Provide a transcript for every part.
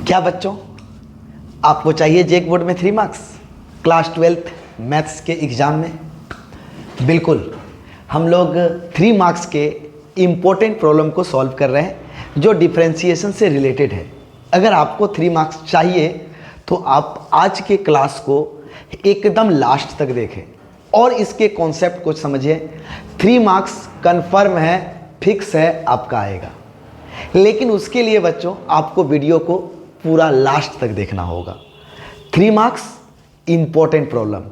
क्या बच्चों, आपको चाहिए जेक बोर्ड में 3 मार्क्स क्लास 12th मैथ्स के एग्ज़ाम में? बिल्कुल, हम लोग 3 मार्क्स के इम्पोर्टेंट प्रॉब्लम को सॉल्व कर रहे हैं जो डिफरेंशिएशन से रिलेटेड है। अगर आपको 3 मार्क्स चाहिए तो आप आज के क्लास को एकदम लास्ट तक देखें और इसके कॉन्सेप्ट को समझिए। 3 मार्क्स कंफर्म है, फिक्स है, आपका आएगा। लेकिन उसके लिए बच्चों आपको वीडियो को पूरा लास्ट तक देखना होगा। 3 मार्क्स इंपॉर्टेंट प्रॉब्लम,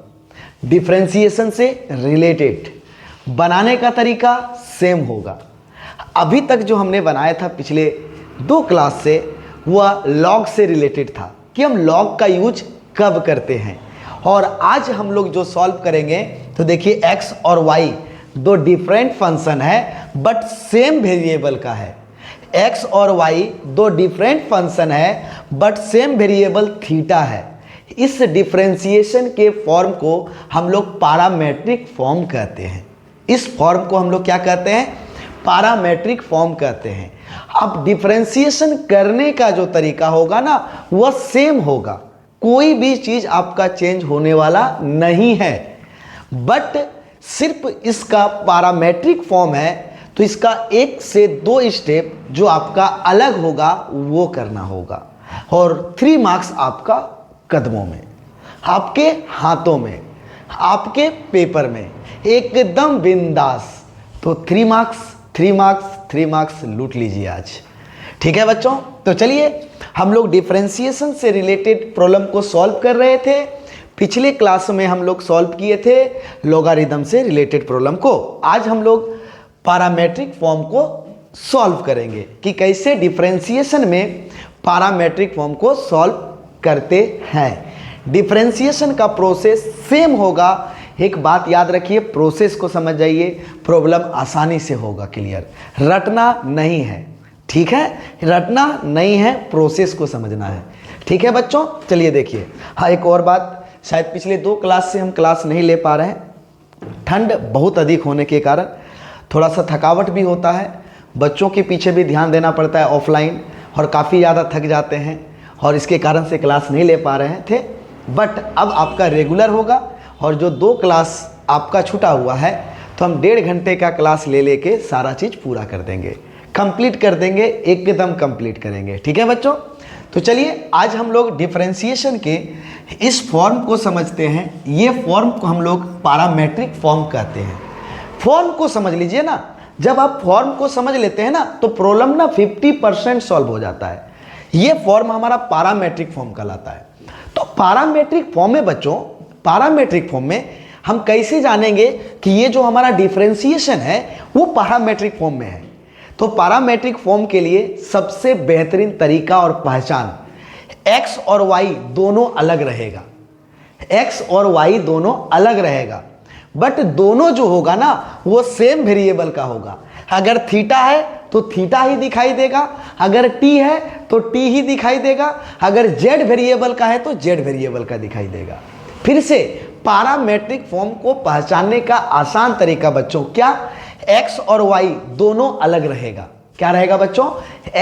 डिफरेंशिएशन से रिलेटेड, बनाने का तरीका सेम होगा। अभी तक जो हमने बनाया था पिछले 2 क्लास से, वह लॉग से रिलेटेड था कि हम लॉग का यूज कब करते हैं। और आज हम लोग जो सॉल्व करेंगे तो देखिए x और y दो डिफरेंट फंक्शन है बट सेम वेरिएबल का है। x और y दो डिफरेंट फंक्शन है बट सेम वेरिएबल थीटा है। इस डिफरेंशिएशन के फॉर्म को हम लोग पैरामीट्रिक फॉर्म कहते हैं। इस फॉर्म को हम लोग क्या कहते हैं? पैरामीट्रिक फॉर्म कहते हैं। अब डिफरेंशिएशन करने का जो तरीका होगा ना वह सेम होगा, कोई भी चीज आपका चेंज होने वाला नहीं है। बट सिर्फ इसका पैरामीट्रिक फॉर्म है तो इसका 1 से 2 स्टेप जो आपका अलग होगा वो करना होगा। और 3 मार्क्स आपका कदमों में, आपके हाथों में, आपके पेपर में, एकदम बिंदास। तो 3 मार्क्स 3 मार्क्स 3 मार्क्स लूट लीजिए आज। ठीक है बच्चों, तो चलिए हम लोग डिफरेंशिएशन से रिलेटेड प्रॉब्लम को सॉल्व कर रहे थे। पिछले क्लास में हम लोग सॉल्व किए थे लॉगरिथम से रिलेटेड प्रॉब्लम को। आज हम लोग पैरामीट्रिक फॉर्म को सॉल्व करेंगे कि कैसे डिफरेंशिएशन में पैरामीट्रिक फॉर्म को सॉल्व करते हैं। डिफरेंशिएशन का प्रोसेस सेम होगा। एक बात याद रखिए, प्रोसेस को समझ जाइए, प्रॉब्लम आसानी से होगा क्लियर। रटना नहीं है, ठीक है? रटना नहीं है, प्रोसेस को समझना है। ठीक है बच्चों, चलिए देखिए। हाँ, एक और बात, शायद पिछले 2 क्लास से हम क्लास नहीं ले पा रहे हैं। ठंड बहुत अधिक होने के कारण थोड़ा सा थकावट भी होता है, बच्चों के पीछे भी ध्यान देना पड़ता है ऑफलाइन, और काफ़ी ज़्यादा थक जाते हैं और इसके कारण से क्लास नहीं ले पा रहे थे। बट अब आपका रेगुलर होगा और जो 2 क्लास आपका छूटा हुआ है तो हम 1.5 घंटे का क्लास ले लेके सारा चीज़ पूरा कर देंगे, कंप्लीट कर देंगे, एकदम कंप्लीट करेंगे। ठीक है बच्चों, तो चलिए आज हम लोग डिफरेंशिएशन के इस फॉर्म को समझते हैं। ये फॉर्म को हम लोग पैरामीट्रिक फॉर्म कहते हैं। फॉर्म को समझ लीजिए ना, जब आप फॉर्म को समझ लेते हैं ना तो प्रॉब्लम ना 50% सॉल्व हो जाता है। ये फॉर्म हमारा पैरामीट्रिक फॉर्म कहलाता है। तो पैरामीट्रिक फॉर्म में बच्चों, पैरामीट्रिक फॉर्म में हम कैसे जानेंगे कि ये जो हमारा डिफरेंशिएशन है वो पैरामीट्रिक फॉर्म में है? तो पैरामीट्रिक फॉर्म के लिए सबसे बेहतरीन तरीका और पहचान, x और y दोनों अलग रहेगा। x और y दोनों अलग रहेगा, बट दोनों जो होगा ना वो सेम वेरिएबल का होगा। अगर थीटा है तो थीटा ही दिखाई देगा, अगर t है तो t ही दिखाई देगा, अगर z वेरिएबल का है तो z वेरिएबल का दिखाई देगा। फिर से पैरामीट्रिक फॉर्म को पहचानने का आसान तरीका बच्चों क्या? x और y दोनों अलग रहेगा। क्या रहेगा बच्चों?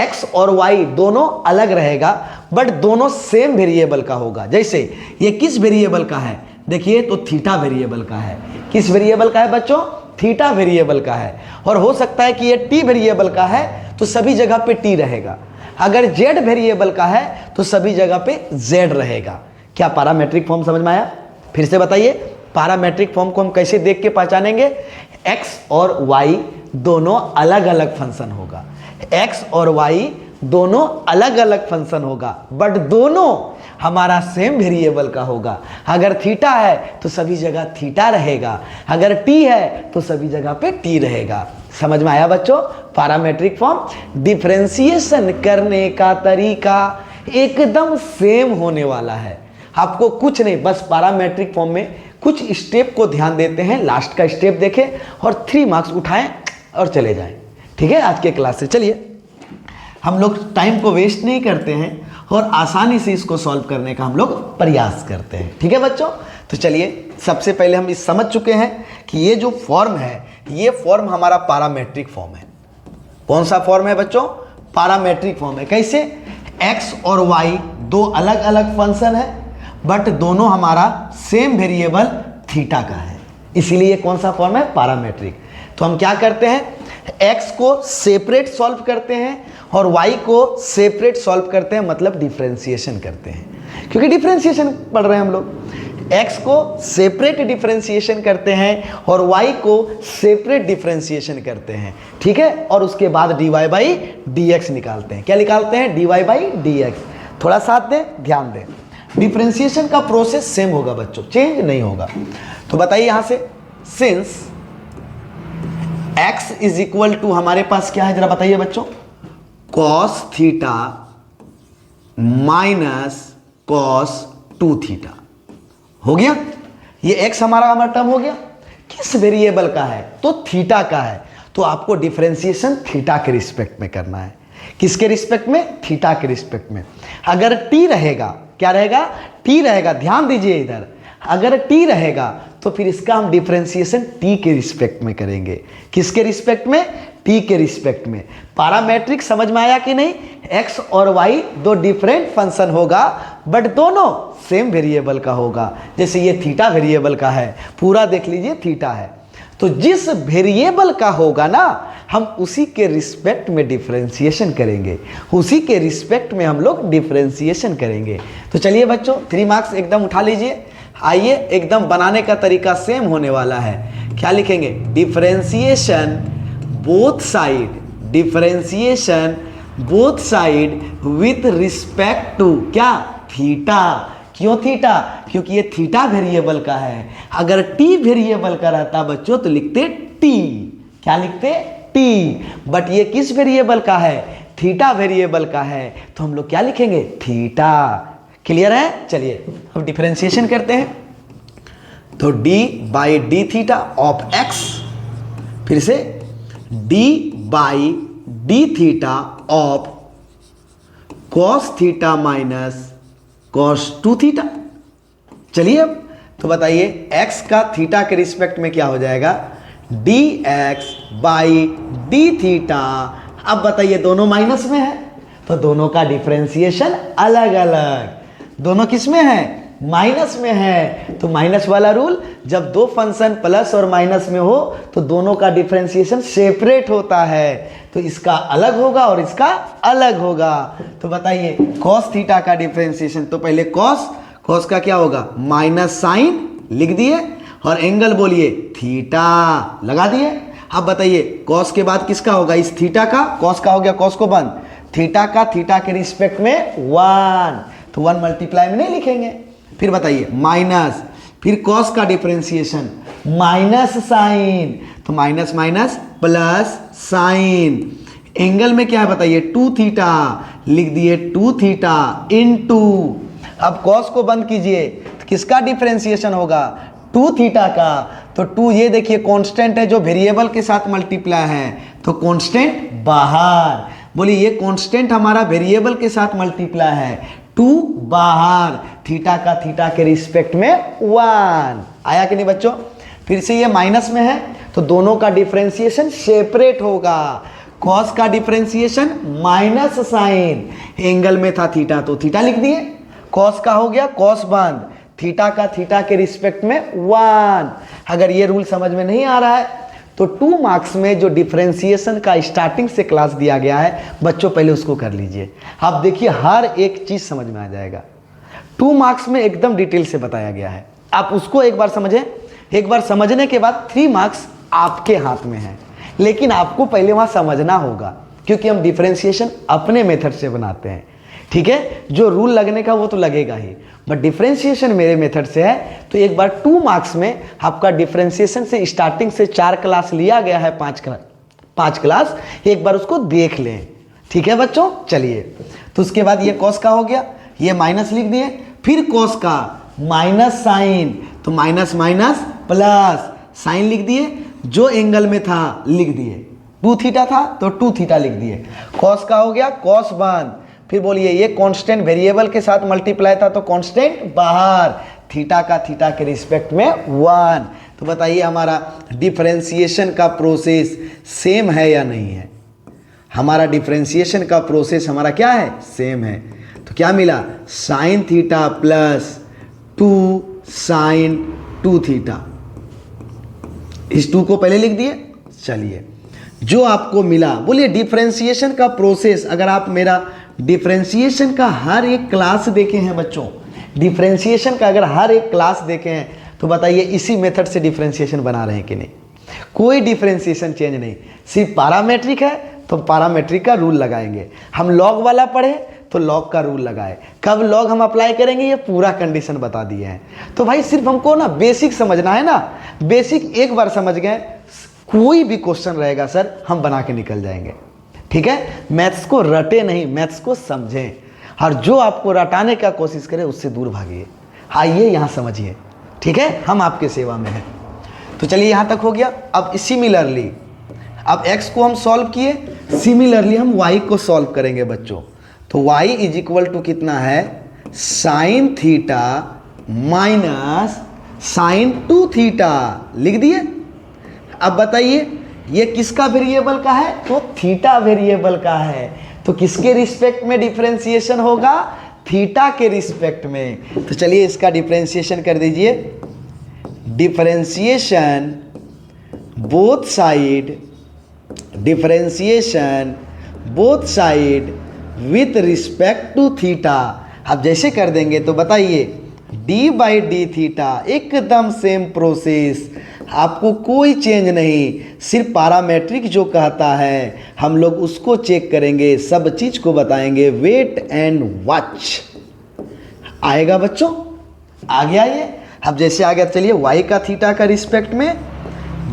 x और y दोनों अलग रहेगा बट दोनों सेम वेरिएबल का होगा। जैसे ये किस वेरिएबल का है? देखिए तो थीटा वेरिएबल का है। किस वेरिएबल का है बच्चों? थीटा वेरिएबल का है। और हो सकता है कि ये t वेरिएबल का है तो सभी जगह पे t रहेगा, अगर z वेरिएबल का है तो सभी जगह पे z रहेगा। क्या पैरामीट्रिक फॉर्म समझ में आया? फिर से बताइए, पैरामीट्रिक फॉर्म को हम कैसे देख के पहचानेंगे? x और y दोनों अलग अलग फंक्शन होगा। x और y दोनों अलग अलग फंक्शन होगा बट दोनों हमारा सेम वेरिएबल का होगा। अगर थीटा है तो सभी जगह थीटा रहेगा, अगर t है तो सभी जगह पे t रहेगा। समझ में आया बच्चों? पैरामीट्रिक फॉर्म, डिफरेंशिएशन करने का तरीका एकदम सेम होने वाला है। आपको कुछ नहीं, बस पैरामीट्रिक फॉर्म में कुछ स्टेप को ध्यान देते हैं, लास्ट का स्टेप देखें और 3 मार्क्स उठाएं और चले जाएं। ठीक है, आज के क्लास से चलिए हम लोग टाइम को वेस्ट नहीं करते हैं और आसानी से इसको सॉल्व करने का हम लोग प्रयास करते हैं। ठीक है बच्चों, तो चलिए सबसे पहले हम इस समझ चुके हैं कि ये जो फॉर्म है ये फॉर्म हमारा पैरामीट्रिक फॉर्म है। कौन सा फॉर्म है बच्चों? पैरामीट्रिक फॉर्म है। कैसे? एक्स और वाई दो अलग अलग फंक्शन है, बट दोनों हमारा सेम वेरिएबल थीटा का है, इसीलिए कौन सा फॉर्म है, पैरामेट्रिक। तो हम क्या करते हैं, x को सेपरेट सॉल्व करते हैं और y को सेपरेट सॉल्व करते हैं, मतलब डिफरेंशिएशन करते हैं, क्योंकि डिफरेंशिएशन पढ़ रहे हैं हम लोग। x को सेपरेट डिफरेंशिएशन करते हैं और y को सेपरेट डिफरेंशिएशन करते हैं, ठीक है। और उसके बाद dy बाई dx निकालते हैं। क्या निकालते हैं, dy बाई dx। थोड़ा साथ दें, ध्यान दें, डिफरेंशिएशन का प्रोसेस सेम होगा बच्चों, चेंज नहीं होगा। तो बताइए यहां से, since x is equal to हमारे पास क्या है, जरा बताइए बच्चों, cos theta minus cos 2 theta हो गया। ये x हमारा टर्म हो गया, किस वेरिएबल का है, तो थीटा का है। तो आपको डिफरेंशिएशन थीटा के रिस्पेक्ट में करना है। किसके रिस्पेक्ट में, थीटा के रिस्पेक्ट में। अगर t रहेगा, क्या रहेगा, t रहेगा, ध्यान दीजिए इधर, अगर t रहेगा तो फिर इसका हम डिफरेंशिएशन t के रिस्पेक्ट में करेंगे। किसके रिस्पेक्ट में, t के रिस्पेक्ट में। पैरामेट्रिक समझ में आया कि नहीं, x और y दो डिफरेंट फंक्शन होगा, बट दोनों सेम वेरिएबल का होगा। जैसे ये थीटा वेरिएबल का है, पूरा देख लीजिए थीटा है, तो जिस वेरिएबल का होगा ना, हम उसी के रिस्पेक्ट में डिफरेंशिएशन करेंगे, उसी के रिस्पेक्ट में हम लोग डिफरेंशिएशन करेंगे। तो चलिए बच्चों 3 मार्क्स एकदम उठा लीजिए। आइए, एकदम बनाने का तरीका सेम होने वाला है। क्या लिखेंगे, differentiation both side, differentiation both side with respect to क्या, थीटा। क्यों थीटा, क्योंकि ये थीटा वेरिएबल का है। अगर टी वेरिएबल का रहता बच्चों तो लिखते टी, क्या लिखते, टी, बट ये किस वेरिएबल का है, थीटा वेरिएबल का है, तो हम लोग क्या लिखेंगे, थीटा। क्लियर है। चलिए अब डिफरेंशिएशन करते हैं। तो d by D theta of x, फिर से d by D theta of cos theta minus cos 2 theta. चलिए अब तो बताइए x का थीटा के रिस्पेक्ट में क्या हो जाएगा, dx बाई डी थीटा। अब बताइए दोनों माइनस में है, तो दोनों का डिफरेंशिएशन अलग अलग। दोनों किस में है, माइनस में है। तो माइनस वाला रूल, जब दो फंक्शन प्लस और माइनस में हो तो दोनों का डिफरेंशिएशन सेपरेट होता है, तो इसका अलग होगा और इसका अलग होगा। तो बताइए कॉस थीटा का डिफरेंशिएशन, तो पहले कॉस का क्या होगा, माइनस साइन लिख दिए और एंगल बोलिए थीटा लगा दिए। अब बताइए कॉस के बाद किसका होगा, इस थीटा का, कॉस का हो गया, कॉस को बंद, थीटा का थीटा के रिस्पेक्ट में 1, तो 1 मल्टीप्लाई में नहीं लिखेंगे। फिर बताइए माइनस, फिर कॉस का डिफरेंशिएशन माइनस साइन, तो minus minus plus sign, angle में क्या है बताइए 2 थीटा, लिख दिए 2 थीटा इनटू, अब कॉस को बंद कीजिए, तो किसका डिफरेंशिएशन होगा, 2 थीटा का। तो 2 ये देखिए कांस्टेंट है जो वेरिएबल के साथ मल्टीप्लाई है, तो कांस्टेंट बाहर, बोलिए ये कांस्टेंट हमारा वेरिएबल के साथ मल्टीप्लाई है, 2 बाहर, थीटा का थीटा के रिस्पेक्ट में 1। आया कि नहीं बच्चों। फिर से ये माइनस में है तो दोनों का डिफरेंशिएशन सेपरेट होगा। कॉस का डिफरेंशिएशन माइनस साइन, एंगल में था थीटा तो थीटा लिख दिए, कॉस का हो गया कॉस बंद, थीटा का थीटा के रिस्पेक्ट में 1। अगर ये रूल समझ में नहीं आ रहा है तो 2 मार्क्स में जो डिफरेंशिएशन का स्टार्टिंग से क्लास दिया गया है बच्चों, पहले उसको कर लीजिए। आप देखिए हर एक चीज समझ में आ जाएगा। 2 मार्क्स में एकदम डिटेल से बताया गया है, आप उसको एक बार समझें। एक बार समझने के बाद 3 मार्क्स आपके हाथ में है, लेकिन आपको पहले वहां समझना होगा, क्योंकि हम डिफरेंशिएशन अपने मेथड से बनाते हैं, ठीक है। जो रूल लगने का वो तो लगेगा ही, बट डिफरेंशिएशन मेरे मेथड से है। तो एक बार 2 मार्क्स में आपका डिफरेंशिएशन से स्टार्टिंग से 4 क्लास लिया गया है, 5 क्लास, एक बार उसको देख लें, ठीक है बच्चों। चलिए तो उसके बाद ये कॉस का हो गया, ये माइनस लिख दिए, फिर कॉस का माइनस साइन, तो माइनस माइनस प्लस साइन लिख दिए, जो एंगल में था लिख दिए, 2 थीटा था तो 2 थीटा लिख दिए, कॉस का हो गया कॉस बंद, फिर बोलिए ये कांस्टेंट वेरिएबल के साथ मल्टीप्लाई था तो कांस्टेंट बाहर, थीटा का थीटा के रिस्पेक्ट में 1। तो बताइए हमारा डिफरेंशिएशन का प्रोसेस सेम है या नहीं है। हमारा डिफरेंशिएशन का प्रोसेस हमारा क्या है, सेम है। तो क्या मिला, sine theta plus 2 sine 2 theta. इस 2 को पहले लिख दिए। चलिए जो आपको मिला, बोलिए डिफरेंशिएशन का प्रोसेस, अगर आप मेरा डिफरेंशिएशन का हर एक क्लास देखे हैं बच्चों, डिफरेंशिएशन का अगर हर एक क्लास देखे हैं तो बताइए इसी मेथड से डिफरेंशिएशन बना रहे हैं कि नहीं, कोई डिफरेंशिएशन चेंज नहीं, सिर्फ पैरामेट्रिक है तो पैरामेट्रिक का रूल लगाएंगे। हम लॉग वाला पढ़े तो लॉग का रूल लगाए, कब लॉग हम अप्लाई करेंगे ये पूरा कंडीशन बता दिए हैं। तो भाई सिर्फ हमको ना बेसिक समझना है ना, बेसिक एक बार समझ गए, कोई भी क्वेश्चन रहेगा सर हम बना के निकल जाएंगे। ठीक है, मैथ्स को रटे नहीं, मैथ्स को समझें, और जो आपको रटाने का कोशिश करे उससे दूर भागिए। आइए यहाँ समझिए, ठीक है, हम आपके सेवा में हैं। तो चलिए यहाँ तक हो गया। अब सिमिलरली अब x को हम सॉल्व किए, सिमिलरली हम y को सॉल्व करेंगे बच्चों। तो y इज इक्वल टू कितना है, sine theta minus sine 2 theta लिख दिए। अब बताइए ये किसका वेरिएबल का है, तो थीटा वेरिएबल का है। तो किसके रिस्पेक्ट में डिफरेंशिएशन होगा, थीटा के रिस्पेक्ट में। तो चलिए इसका डिफरेंशिएशन कर दीजिए, differentiation both side, differentiation both side with respect to theta. अब जैसे कर देंगे तो बताइए डी बाई डी थीटा, एकदम सेम प्रोसेस, आपको कोई चेंज नहीं, सिर्फ पैरामेट्रिक जो कहता है हम लोग उसको चेक करेंगे, सब चीज को बताएंगे, वेट एंड वॉच। आएगा बच्चों, आ गया ये। अब जैसे आ गया, चलिए y का थीटा का रिस्पेक्ट में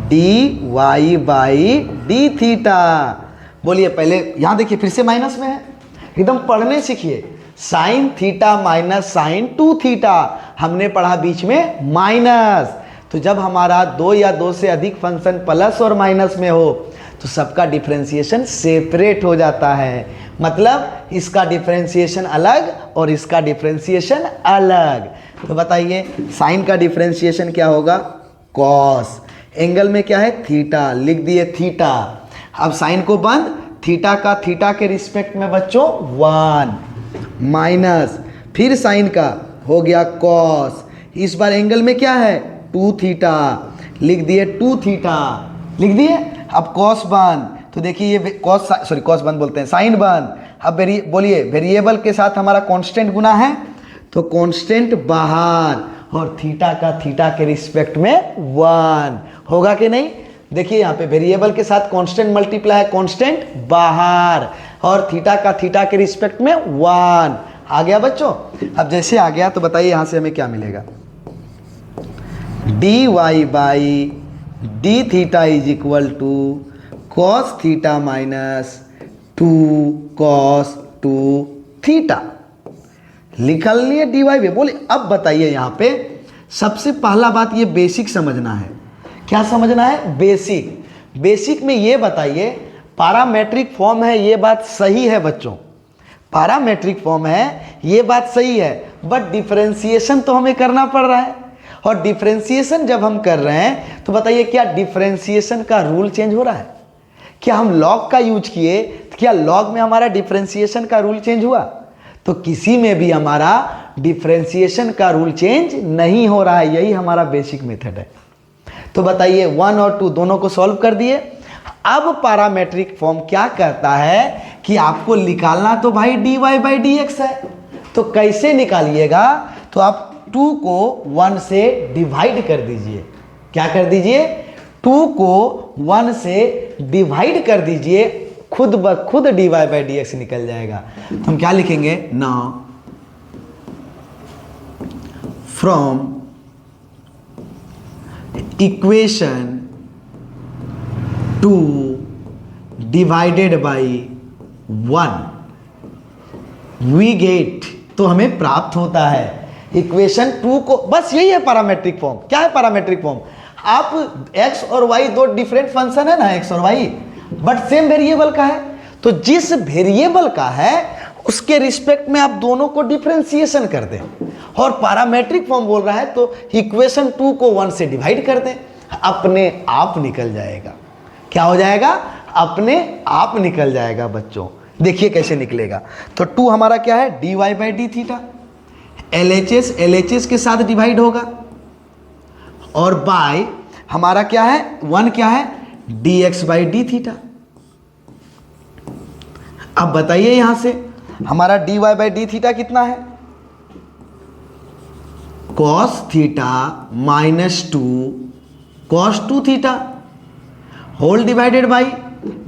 d Y by D theta. बोलिए पहले यहाँ देखिए फिर से माइनस में है, एकदम पढ़ने सीखिए। Sine theta minus sine 2 theta, हमने पढ़ा बीच में माइनस। तो जब हमारा 2 या 2 से अधिक फंक्शन प्लस और माइनस में हो तो सबका डिफरेंशिएशन सेपरेट हो जाता है, मतलब इसका डिफरेंशिएशन अलग और इसका डिफरेंशिएशन अलग। तो बताइए साइन का डिफरेंशिएशन क्या होगा, कॉस, एंगल में क्या है, थीटा, लिख दिए थीटा। अब साइन को बंद, थीटा का थीटा के रिस्पेक्ट में बच्चों 1 माइनस, फिर साइन का हो गया कॉस, इस बार एंगल में क्या है 2 थीटा, लिख दिए 2 थीटा, लिख दिए। अब कॉस बंद, तो देखिए ये कॉस, सॉरी कॉस बंद बोलते हैं, साइन बंद। अब बोलिए वेरिएबल के साथ हमारा कांस्टेंट गुना है तो कांस्टेंट बाहर, और थीटा का थीटा के रिस्पेक्ट में 1 होगा कि नहीं। देखिए यहाँ पे वेरिएबल के साथ कांस्टेंट मल्टीप्लाई है, कांस्टेंट बाहर, और थीटा का थीटा के रिस्पेक्ट में 1 आ गया बच्चों। अब जैसे आ गया तो बताइए यहाँ से हमें क्या मिलेगा, d Y by D theta is equal to cos theta minus 2 cos 2 theta, लिखल लिए डी वाई। बोले अब बताइए यहाँ पे सबसे पहला बात ये बेसिक समझना है। क्या समझना है, बेसिक। बेसिक में ये बताइए पैरामेट्रिक फॉर्म है, ये बात सही है बच्चों, पैरामेट्रिक फॉर्म है ये बात सही है, बट डिफरेंशिएशन तो हमें करना पड़ रहा है। और डिफरेंशिएशन जब हम कर रहे हैं तो बताइए क्या डिफरेंशिएशन का रूल चेंज हो रहा है, क्या हम लॉग का यूज किए, क्या लॉग में हमारा डिफरेंशिएशन का रूल चेंज हुआ, तो किसी में भी हमारा डिफरेंशिएशन का रूल चेंज नहीं हो रहा है। यही हमारा बेसिक मेथड है। तो बताइए 1 और 2 दोनों को सॉल्व कर दिए। अब पैरामेट्रिक फॉर्म क्या करता है कि आपको निकालना तो भाई dy बाई डी एक्स है, तो कैसे निकालिएगा, तो आप 2 को 1 से डिवाइड कर दीजिए। क्या कर दीजिए, 2 को 1 से डिवाइड कर दीजिए, खुद ब खुद dy बाई डी एक्स निकल जाएगा। तो हम क्या लिखेंगे, now from equation 2 divided by 1 we get, तो हमें प्राप्त होता है इक्वेशन 2 को, बस यही है पैरामेट्रिक फॉर्म। क्या है पैरामेट्रिक फॉर्म, आप x और y दो डिफरेंट फंक्शन है ना, x और y, बट सेम वेरिएबल का है, तो जिस वेरिएबल का है उसके रिस्पेक्ट में आप दोनों को डिफरेंशिएशन कर दें, और पैरामेट्रिक फॉर्म बोल रहा है तो इक्वेशन 2 को 1 से डिवाइड कर दें, अपने आप निकल जाएगा। क्या हो जाएगा, अपने आप निकल जाएगा बच्चों। देखिए कैसे निकलेगा। तो 2 हमारा क्या है, dy by D theta, LHS के साथ डिवाइड होगा, और बाय हमारा क्या है, 1 क्या है, dx बाई डी थीटा। अब बताइए यहां से हमारा dy बाई डी थीटा कितना है, cos theta minus 2 cos 2 theta whole divided by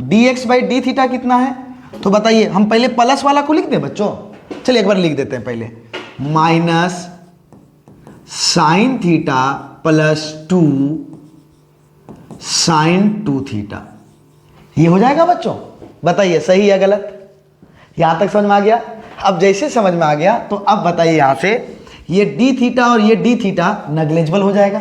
dx by D theta कितना है। तो बताइए, हम पहले प्लस वाला को लिख दें बच्चों, चलिए एक बार लिख देते हैं पहले, minus sine theta plus 2 sine 2 theta. ये हो जाएगा बच्चों, बताइए सही या गलत। यहां तक समझ में आ गया। अब जैसे समझ में आ गया तो अब बताइए यहां से ये डी थीटा और ये डी थीटा नेग्लिजिबल हो जाएगा,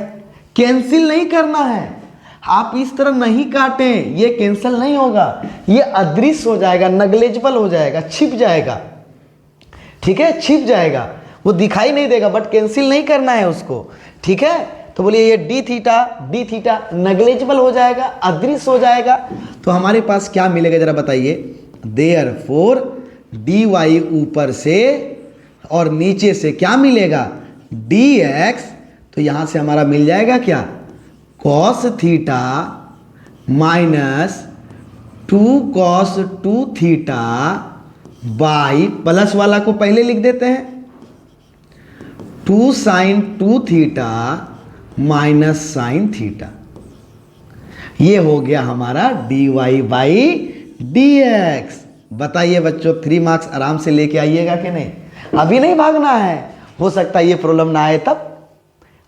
कैंसिल नहीं करना है। आप इस तरह नहीं काटें, ये कैंसिल नहीं होगा, ये अदृश्य हो जाएगा, नेग्लिजिबल हो जाएगा, छिप जाएगा। ठीक है, छिप जाएगा, वो दिखाई नहीं देगा, बट कैंसिल नहीं करना है उसको। ठीक है, तो बोलिए ये डी थीटा नेग्लिजिबल हो जाएगा, अदृश्य हो जाएगा। तो हमारे पास क्या मिलेगा जरा बताइए, देयरफॉर डी वाई ऊपर से और नीचे से क्या मिलेगा, dx। तो यहां से हमारा मिल जाएगा क्या, cos theta minus 2 cos 2 theta by, plus वाला को पहले लिख देते हैं, 2 sine 2 theta minus sine theta. ये हो गया हमारा dy बाई dx। बताइए बच्चों, 3 मार्क्स आराम से लेके आइएगा कि नहीं। अभी नहीं भागना है, हो सकता है ये प्रॉब्लम ना आए तब।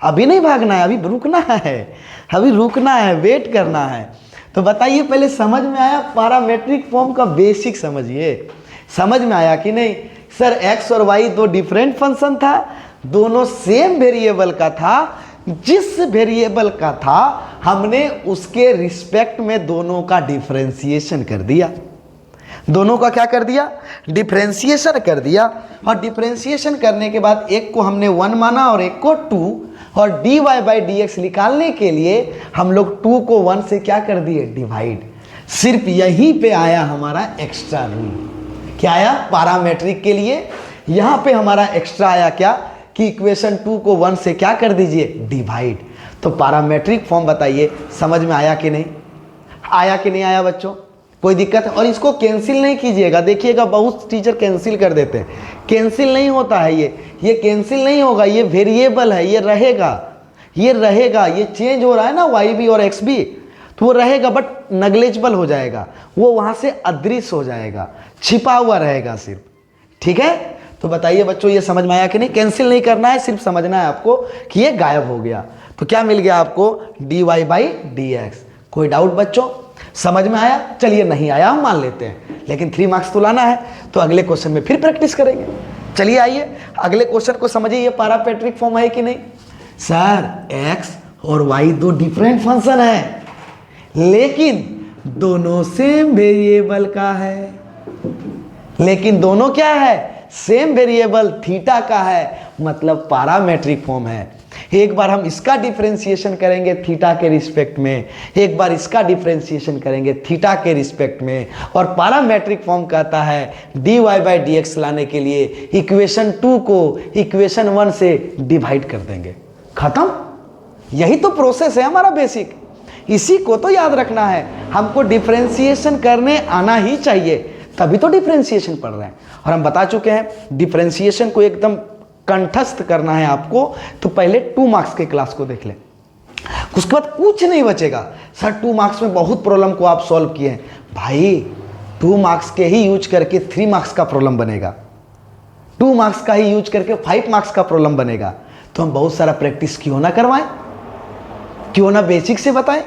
अभी नहीं भागना है, अभी रुकना है, अभी रुकना है, वेट करना है। तो बताइए पहले समझ में आया, पैरामेट्रिक फॉर्म का बेसिक समझिए, समझ में आया कि नहीं। सर x और y दो डिफरेंट फंक्शन था, दोनों सेम वेरिएबल का था, जिस वेरिएबल का था हमने उसके रिस्पेक्ट में दोनों का डिफरेंशिएशन कर दिया। दोनों का क्या कर दिया, डिफरेंशिएशन कर दिया। और डिफरेंशिएशन करने के बाद एक को हमने 1 माना और एक को 2, और dy बाई dx निकालने के लिए हम लोग 2 को 1 से क्या कर दिए, डिवाइड। सिर्फ यहीं पे आया हमारा एक्स्ट्रा रूल। क्या आया, पैरामेट्रिक के लिए यहां पे हमारा एक्स्ट्रा आया क्या, कि इक्वेशन 2 को 1 से क्या कर दीजिए, डिवाइड। तो पैरामेट्रिक फॉर्म बताइए समझ में आया कि नहीं, आया कि नहीं आया बच्चों, कोई दिक्कत है। और इसको कैंसिल नहीं कीजिएगा, देखिएगा बहुत टीचर कैंसिल कर देते हैं, कैंसिल नहीं होता है, ये कैंसिल नहीं होगा, ये वेरिएबल है, ये रहेगा, ये रहेगा, ये चेंज हो रहा है ना y भी और x भी, तो वो रहेगा, बट नेग्लिजिबल हो जाएगा, वो वहां से अदृश्य हो जाएगा, छिपा हुआ रहेगा सिर्फ। ठीक है, तो बताइए बच्चों ये समझ में आया कि नहीं। कैंसिल नहीं करना है, सिर्फ समझना है आपको कि ये गायब हो गया। तो क्या मिल गया आपको, dy बाई dx। कोई डाउट बच्चों, समझ में आया। चलिए नहीं आया हम मान लेते हैं, लेकिन 3 मार्क्स तो लाना है, तो अगले क्वेश्चन में फिर प्रैक्टिस करेंगे। चलिए आइए अगले क्वेश्चन को समझिए, ये पैरामेट्रिक फॉर्म है कि नहीं। सर x और y दो डिफरेंट फंक्शन है, लेकिन दोनों सेम वेरिएबल का है, लेकिन दोनों क्या है, सेम वेरिएबल थीटा का है, मतलब पैरामेट्रिक फॉर्म है। एक बार हम इसका डिफरेंशिएशन करेंगे थीटा के रिस्पेक्ट में, एक बार इसका डिफरेंशिएशन करेंगे थीटा के रिस्पेक्ट में, और पैरामेट्रिक फॉर्म कहता है dy बाई dx लाने के लिए इक्वेशन 2 को इक्वेशन 1 से डिवाइड कर देंगे, खत्म। यही तो प्रोसेस है हमारा बेसिक, इसी को तो याद रखना है। हमको डिफरेंशिएशन करने आना ही चाहिए, तभी तो डिफरेंशिएशन पढ़ रहे हैं। और हम बता चुके हैं डिफरेंशिएशन को एकदम कंठस्थ करना है आपको, तो पहले 2 मार्क्स के क्लास को देख लें, उसके बाद कुछ नहीं बचेगा। सर 2 मार्क्स में बहुत प्रॉब्लम को आप सॉल्व किए हैं, भाई 2 मार्क्स के ही यूज करके 3 मार्क्स का प्रॉब्लम बनेगा, 2 मार्क्स का ही यूज करके 5 मार्क्स का प्रॉब्लम बनेगा। तो हम बहुत सारा प्रैक्टिस क्यों ना करवाएं, क्यों ना बेसिक से बताएं।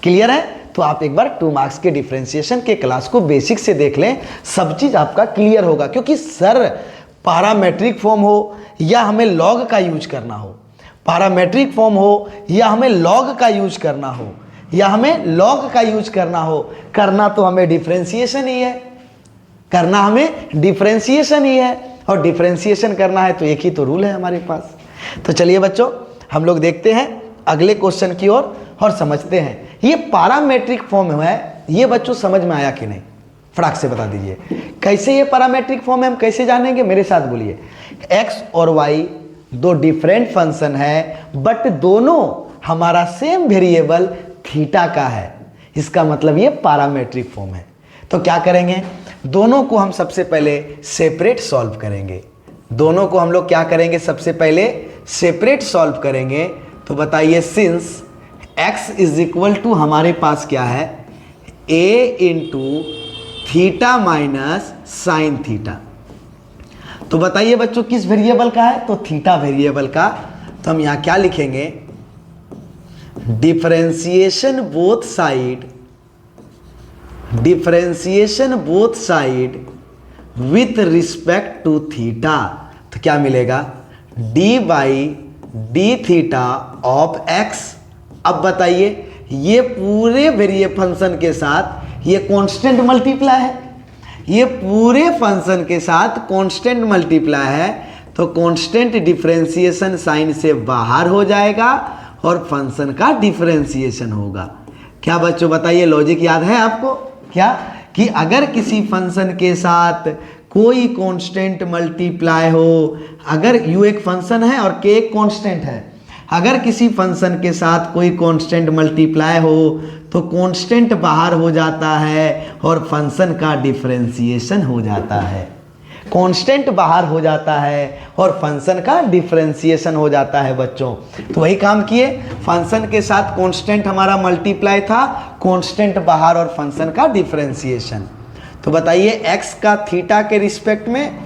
क्लियर है, तो आप एक बार 2 मार्क्स के डिफरेंशिएशन के क्लास को बेसिक से देख लें, सब चीज आपका क्लियर होगा। क्योंकि सर पैरामेट्रिक फॉर्म हो या हमें लॉग का यूज करना हो, पैरामेट्रिक फॉर्म हो या हमें लॉग का यूज करना हो, या हमें लॉग का यूज करना हो, करना तो हमें डिफरेंशिएशन ही है, करना हमें डिफरेंशिएशन ही है, और डिफरेंशिएशन करना है तो एक ही तो रूल है हमारे पास। तो चलिए बच्चों हम लोग देखते हैं अगले क्वेश्चन की ओर और समझते हैं। ये पैरामेट्रिक फॉर्म है ये बच्चों समझ में आया कि नहीं, फटाक से बता दीजिए। कैसे ये पैरामेट्रिक फॉर्म है हम कैसे जानेंगे, मेरे साथ बोलिए। x और y दो डिफरेंट फंक्शन है, बट दोनों हमारा सेम वेरिएबल थीटा का है, इसका मतलब ये पैरामेट्रिक फॉर्म है। तो क्या करेंगे, दोनों को हम सबसे पहले सेपरेट सॉल्व करेंगे। दोनों को हम लोग क्या करेंगे, सबसे पहले सेपरेट सॉल्व करेंगे। तो बताइए, since x is equal to हमारे पास क्या है, a into theta minus sine theta. तो बताइए बच्चों किस वेरिएबल का है, तो थीटा वेरिएबल का। तो हम यहां क्या लिखेंगे, differentiation both side, differentiation both side with respect to theta. तो क्या मिलेगा, d by D theta of x. अब बताइए, ये पूरे वेरिएबल फंक्शन के साथ ये कांस्टेंट मल्टीप्लाई है, ये पूरे फंक्शन के साथ कांस्टेंट मल्टीप्लाई है, तो कांस्टेंट डिफरेंशिएशन साइन से बाहर हो जाएगा और फंक्शन का डिफरेंशिएशन होगा। क्या बच्चों बताइए, लॉजिक याद है आपको क्या, कि अगर किसी फंक्शन के साथ कोई कांस्टेंट मल्टीप्लाई हो, अगर u एक फंक्शन है और k एक कांस्टेंट है, अगर किसी फंक्शन के साथ कोई कांस्टेंट मल्टीप्लाई हो तो कांस्टेंट बाहर हो जाता है और फंक्शन का डिफरेंशिएशन हो जाता है। कांस्टेंट बाहर हो जाता है और फंक्शन का डिफरेंशिएशन हो जाता है बच्चों। तो वही काम किए, फंक्शन के साथ कांस्टेंट हमारा मल्टीप्लाई था, कांस्टेंट बाहर और फंक्शन का डिफरेंशिएशन। तो बताइए, x का थीटा के रिस्पेक्ट में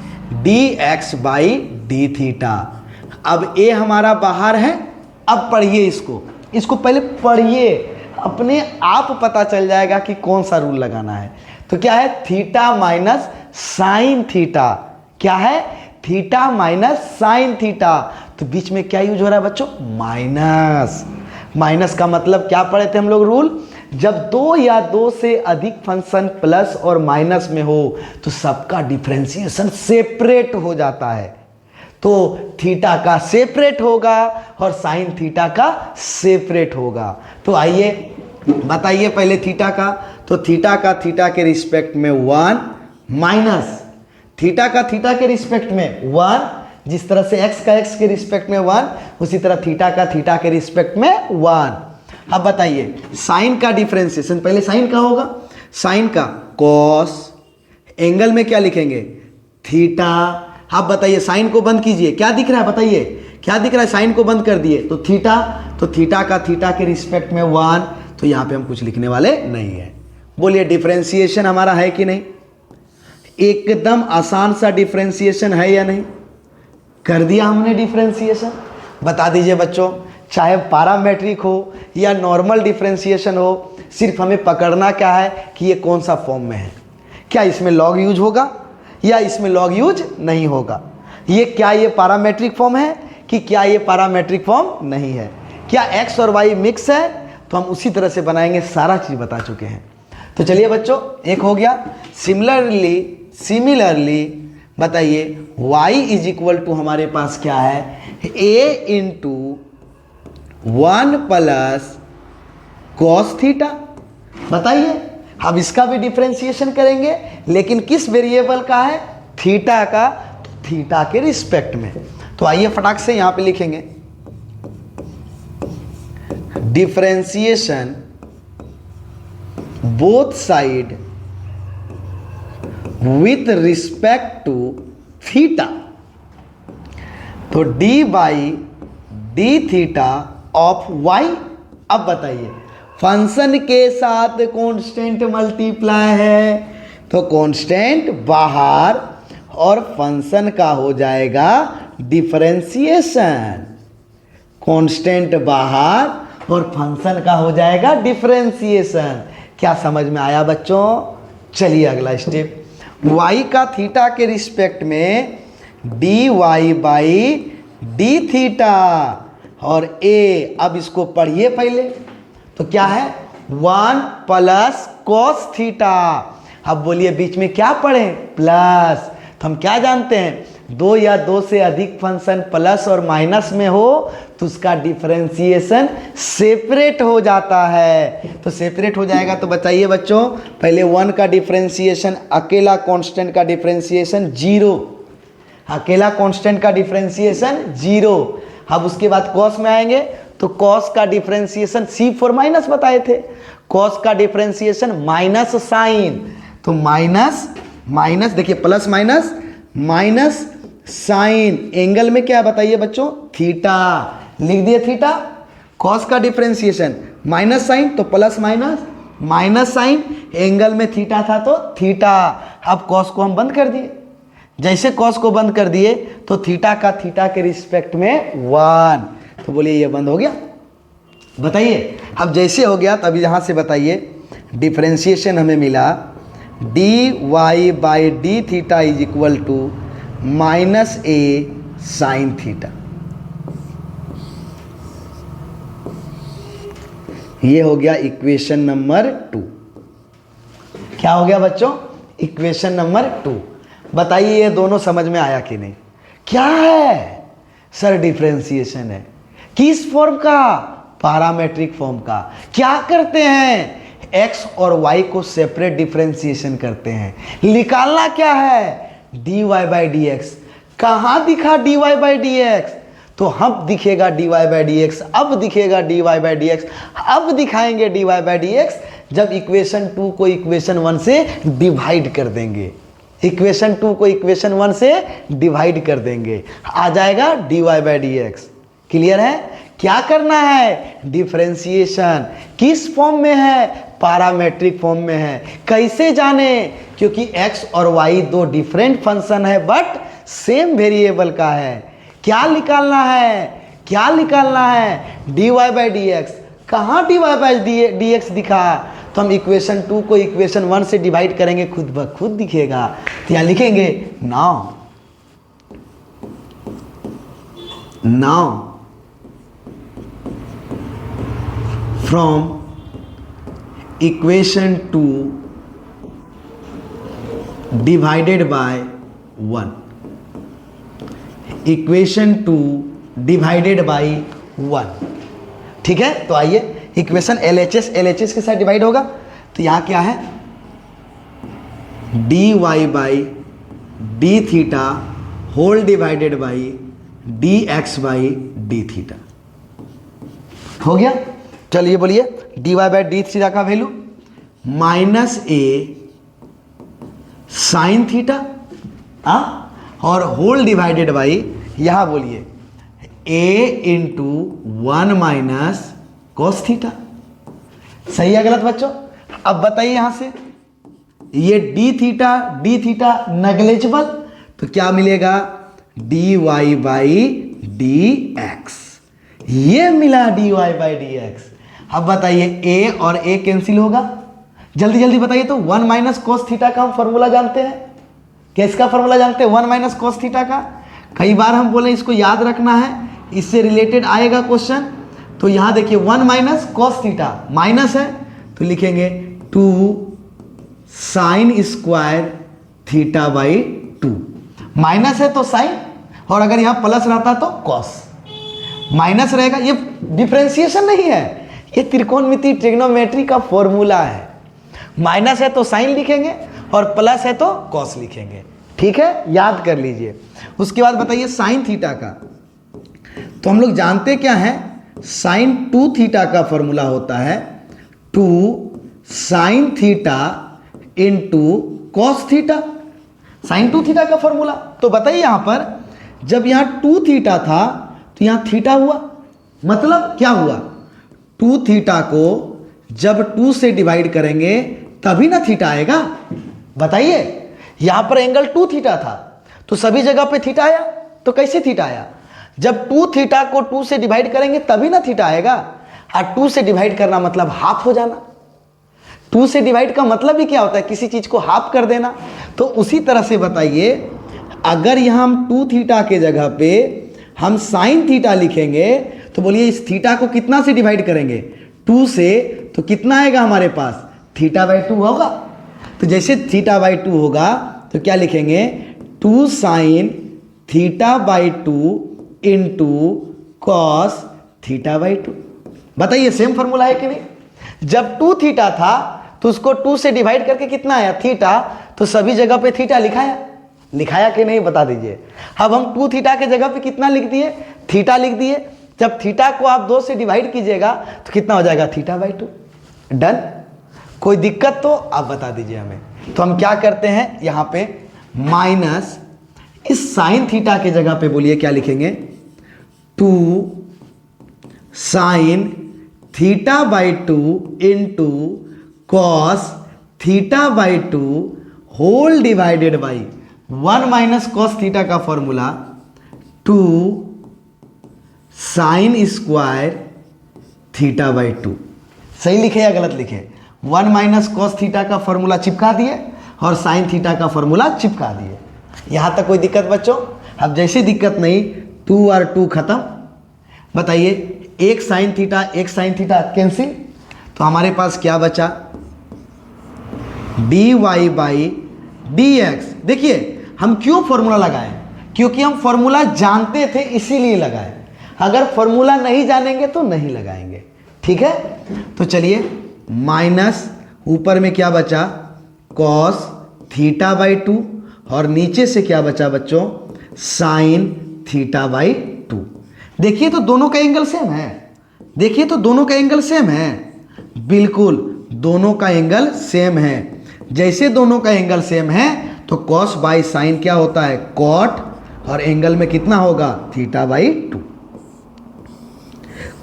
dx बाई डी थीटा। अब a हमारा बाहर है, अब पढ़िए इसको पहले पढ़िए, अपने आप पता चल जाएगा कि कौन सा रूल लगाना है। तो क्या है, थीटा माइनस साइन थीटा। क्या है, थीटा माइनस साइन थीटा। तो बीच में क्या यूज हो रहा है बच्चों, माइनस। माइनस का मतलब क्या पढ़े थे हम लोग रूल, जब दो या दो से अधिक फंक्शन प्लस और माइनस में हो तो सबका डिफरेंशिएशन सेपरेट हो जाता है। तो थीटा का सेपरेट होगा और साइन थीटा का सेपरेट होगा। तो आइए बताइए पहले थीटा का। तो थीटा का थीटा के रिस्पेक्ट में 1 माइनस थीटा का थीटा के रिस्पेक्ट में 1, जिस तरह से x का x के रिस्पेक्ट में 1, उसी तरह थीटा का थीटा के रिस्पेक्ट में 1। अब बताइए साइन का डिफरेंशिएशन, पहले साइन का होगा, साइन का कॉस, एंगल में क्या लिखेंगे, थीटा। अब बताइए साइन को बंद कीजिए, क्या दिख रहा है बताइए, क्या दिख रहा है, साइन को बंद कर दिए तो थीटा, तो थीटा का थीटा के रिस्पेक्ट में 1। तो यहां पे हम कुछ लिखने वाले नहीं है। बोलिए डिफरेंशिएशन हमारा है कि नहीं, एकदम आसान सा डिफरेंशिएशन है या नहीं, कर दिया हमने डिफरेंशिएशन। बता दीजिए बच्चों, चाहे पैरामेट्रिक हो या नॉर्मल डिफरेंशिएशन हो, सिर्फ हमें पकड़ना क्या है कि ये कौन सा फॉर्म में है, क्या इसमें लॉग यूज होगा या इसमें लॉग यूज नहीं होगा, ये क्या ये पैरामेट्रिक फॉर्म है कि क्या ये पैरामेट्रिक फॉर्म नहीं है, क्या x और y मिक्स है, तो हम उसी तरह से बनाएंगे, सारा चीज बता चुके हैं। तो चलिए बच्चों, एक हो गया। सिमिलरली बताइए y इज इक्वल टू हमारे पास क्या है, a into 1 plus cos theta. बताइए, अब इसका भी डिफरेंशिएशन करेंगे, लेकिन किस वेरिएबल का है, थीटा का, तो थीटा के रिस्पेक्ट में। तो आइए फटाक से यहां पे लिखेंगे differentiation both side with respect to theta. तो D by D theta of Y. अब बताइए फंक्शन के साथ कांस्टेंट मल्टीप्लाई है तो कांस्टेंट बाहर और फंक्शन का हो जाएगा डिफरेंशिएशन, कांस्टेंट बाहर और फंक्शन का हो जाएगा डिफरेंशिएशन। क्या समझ में आया बच्चों? चलिए अगला स्टेप, y का थीटा के रिस्पेक्ट में dy बाई डी थीटा और a। अब इसको पढ़िए पहले, तो क्या है 1 प्लस कॉस थीटा। अब बोलिए बीच में क्या पढ़े, प्लस। तो हम क्या जानते हैं, दो या दो से अधिक फंक्शन प्लस और माइनस में हो तो उसका डिफरेंशिएशन सेपरेट हो जाता है। तो सेपरेट हो जाएगा तो बताइए बच्चों, पहले 1 का डिफरेंशिएशन, अकेला कांस्टेंट का डिफरेंशिएशन 0, अकेला कांस्टेंट का डिफरेंशिएशन 0। अब उसके बाद कॉस में आएंगे तो कॉस का डिफरेंशिएशन C4 माइनस बताए थे, कॉस का डिफरेंशिएशन माइनस साइन, तो माइनस माइनस देखिए plus minus minus sine, angle में क्या बताइए बच्चों, थीटा, लिख दिए थीटा। कॉस का डिफरेंशिएशन माइनस साइन तो plus minus minus sine, angle में थीटा था तो थीटा। अब कॉस को हम बंद कर दिए, जैसे कॉस को बंद कर दिए तो थीटा का थीटा के रिस्पेक्ट में 1, तो बोलिए ये बंद हो गया। बताइए अब जैसे हो गया तब यहाँ से बताइए डिफरेंशिएशन हमें मिला d Y by D theta is equal to minus a sine theta. ये हो गया इक्वेशन नंबर 2। क्या हो गया बच्चों, इक्वेशन नंबर 2। बताइए ये दोनों समझ में आया कि नहीं। क्या है सर, डिफरेंशिएशन है, किस फॉर्म का, पैरामेट्रिक फॉर्म का। क्या करते हैं, x और y को सेपरेट डिफरेंशिएशन करते हैं। निकालना क्या है, dy बाई डी एक्स। कहाँ दिखा dy बाई डी एक्स, तो अब दिखेगा dy बाई डी एक्स, अब दिखेगा dy बाई डी एक्स, अब दिखाएंगे dy बाई डी एक्स जब इक्वेशन 2 को इक्वेशन 1 से डिवाइड कर देंगे, इक्वेशन 2 को इक्वेशन 1 से डिवाइड कर देंगे, आ जाएगा dy by D x. Clear है। क्या करना है, डिफरेंशिएशन किस फॉर्म में है, पैरामेट्रिक फॉर्म में है। कैसे जाने, क्योंकि x और y दो डिफरेंट फंक्शन है बट सेम वेरिएबल का है। क्या निकालना है, क्या निकालना है, dy बाई डी एक्स। कहाँ dy बाई डी एक्स दिखा, तो हम इक्वेशन 2 को इक्वेशन 1 से डिवाइड करेंगे, खुद ब खुद दिखेगा। तो यहाँ लिखेंगे now from equation 2 divided by 1, equation 2 divided by 1। ठीक है, तो आइए इक्वेशन LHS के साथ डिवाइड होगा, तो यहाँ क्या है, dy by D theta whole divided by dx by D theta. हो गया। चलिए बोलिए dy बाई डी थीटा का value minus a sine theta और होल डिवाइडेड बाई, यहां बोलिए a into 1 minus cos theta. सही है गलत बच्चों। अब बताइए यहां से ये डी थीटा नेग्लिजिबल, तो क्या मिलेगा, dy बाई डी एक्स। ये मिला dy बाई डी एक्स। अब बताइए a और a कैंसिल होगा, जल्दी जल्दी बताइए। तो 1 माइनस कॉस थीटा का हम फॉर्मूला जानते हैं, किसका फॉर्मूला जानते हैं, 1 माइनस कॉस थीटा का। कई बार हम बोले इसको याद रखना है, इससे रिलेटेड आएगा क्वेश्चन। तो यहां देखिए 1 माइनस कॉस थीटा, माइनस है तो लिखेंगे 2 sine square theta by 2। Minus है तो साइन, और अगर यहां प्लस रहता तो कॉस, माइनस रहेगा। ये डिफरेंशिएशन नहीं है, ये त्रिकोणमिति ट्रिग्नोमेट्री का फॉर्मूला है। माइनस है तो साइन लिखेंगे और प्लस है तो कॉस लिखेंगे। ठीक है, याद कर लीजिए। उसके बाद बताइए साइन थीटा का, तो हम लोग जानते क्या है, साइन 2 थीटा का फॉर्मूला होता है 2 sine theta into cos theta, sine 2 theta का फॉर्मूला। तो बताइए यहां पर जब यहां 2 थीटा था तो यहां थीटा हुआ, मतलब क्या हुआ, 2 थीटा को जब 2 से डिवाइड करेंगे तभी ना थीटा आएगा। बताइए यहां पर एंगल 2 थीटा था तो सभी जगह पे थीटा आया, तो कैसे थीटा आया, जब 2 थीटा को 2 से डिवाइड करेंगे तभी ना थीटा आएगा। और 2 से डिवाइड करना मतलब हाफ हो जाना, 2 से डिवाइड का मतलब ही क्या होता है, किसी चीज को हाफ कर देना। तो उसी तरह से बताइए अगर यहां हम 2 थीटा के जगह पे हम साइन थीटा लिखेंगे तो बोलिए इस थीटा को कितना से डिवाइड करेंगे, 2 से, तो कितना आएगा हमारे पास, थीटा बाई 2 होगा। तो जैसे थीटा बाई 2 होगा तो क्या लिखेंगे, 2 sine theta by 2 into cos theta by 2। बताइए सेम फॉर्मूला है कि नहीं? जब 2 थीटा था तो उसको 2 से डिवाइड करके कितना आया? थीटा। तो सभी जगह पे थीटा लिखाया कि नहीं? बता दीजिए। अब हम 2 थीटा के जगह पे कितना लिख दिए? थीटा लिख दिए। जब थीटा को आप 2 से डिवाइड कीजिएगा तो कितना हो जाएगा? Theta by 2। डन। कोई दिक्कत तो आप बता दीजिए हमें। तो हम क्या करते हैं यहाँ पे, माइनस इस साइन थीटा के जगह पे बोलिए क्या लिखेंगे? 2 sine theta by 2 into cos theta by 2 whole divided by 1 minus cos theta का formula 2 sine square theta by 2। सही लिखे या गलत लिखे? 1 माइनस कॉस थीटा का फॉर्मूला चिपका दिए और साइन थीटा का फॉर्मूला चिपका दिए। यहां तक कोई दिक्कत बच्चों? अब जैसी दिक्कत नहीं, 2 और 2 खत्म। बताइए एक साइन थीटा कैंसिल, तो हमारे पास क्या बचा? dy by dx। देखिए हम क्यों फॉर्मूला लगाए? क्योंकि हम फॉर्मूला जानते थे इसीलिए लगाए। अगर फॉर्मूला नहीं जानेंगे तो नहीं लगाएंगे। ठीक है, तो चलिए माइनस ऊपर में क्या बचा? कॉस थीटा बाई 2 और नीचे से क्या बचा बच्चों? Sign theta by 2। देखिए तो दोनों का एंगल सेम है। देखिए तो दोनों का एंगल सेम है। बिल्कुल दोनों का एंगल सेम है। जैसे दोनों का एंगल सेम है तो कॉस बाई साइन क्या होता है? कॉट। और एंगल में कितना होगा? Theta by 2।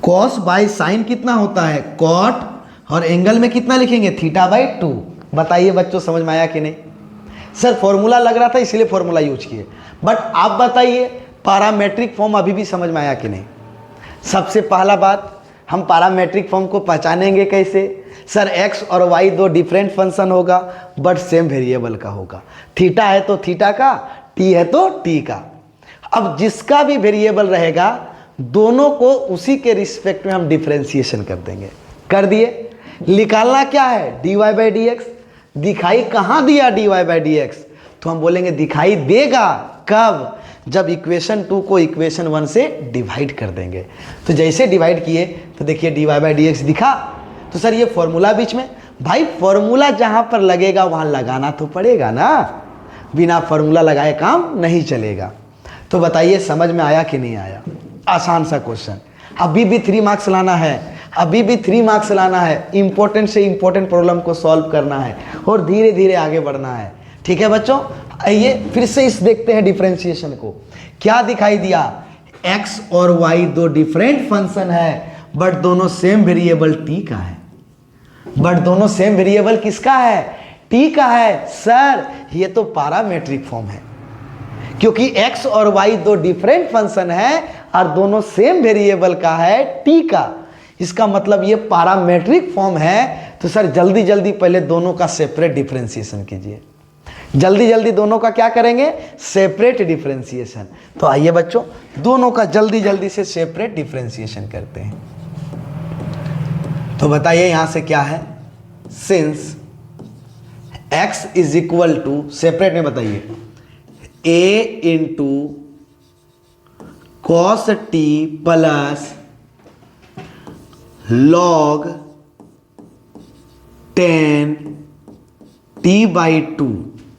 Cos by sine कितना होता है? कॉट। और एंगल में कितना लिखेंगे? Theta by 2। बताइए बच्चों समझ में आया कि नहीं? सर फॉर्मूला लग रहा था इसलिए फॉर्मूला यूज किए, बट आप बताइए पैरामेट्रिक फॉर्म अभी भी समझ में आया कि नहीं? सबसे पहला बात, हम पैरामेट्रिक फॉर्म को पहचानेंगे कैसे? सर x और y दो डिफरेंट फंक्शन होगा बट सेम वेरिएबल का होगा। थीटा है तो थीटा का, t है तो t का। अब जिसका भी वेरिएबल रहेगा दोनों को उसी के रिस्पेक्ट में हम डिफरेंशिएशन कर देंगे। कर दिए। निकालना क्या है? dy by D x. दिखाई कहाँ दिया dy बाई डी एक्स? तो हम बोलेंगे दिखाई देगा कब? जब इक्वेशन 2 को इक्वेशन 1 से डिवाइड कर देंगे। तो जैसे डिवाइड किए तो देखिए dy बाई डी एक्स दिखा। तो सर ये फॉर्मूला बीच में, भाई फॉर्मूला जहाँ पर लगेगा वहाँ लगाना तो पड़ेगा ना। बिना फॉर्मूला लगाए काम नहीं चलेगा। तो बताइए समझ में आया कि नहीं आया? आसान सा क्वेश्चन। अभी भी 3 मार्क्स लाना है, अभी भी 3 मार्क्स लाना है। इंपॉर्टेंट से इंपॉर्टेंट प्रॉब्लम को सॉल्व करना है और धीरे धीरे आगे बढ़ना है। ठीक है बच्चों, आइए फिर से इस देखते हैं डिफरेंशिएशन को। क्या दिखाई दिया? x और y दो डिफरेंट फंक्शन है बट दोनों सेम वेरिएबल t का है। बट दोनों सेम वेरिएबल किसका है? t का है। सर ये तो पैरामेट्रिक फॉर्म है, क्योंकि x और y दो डिफरेंट फंक्शन है और दोनों सेम वेरिएबल का है t का। इसका मतलब ये पैरामेट्रिक फॉर्म है। तो सर जल्दी जल्दी पहले दोनों का सेपरेट डिफरेंशिएशन कीजिए। जल्दी जल्दी दोनों का क्या करेंगे? Separate differentiation. तो आइए बच्चों दोनों का जल्दी जल्दी से सेपरेट डिफरेंशिएशन करते हैं। तो बताइए यहां से क्या है? Since x is equal to, separate में बताइए, a into cos t plus log 10 t by 2,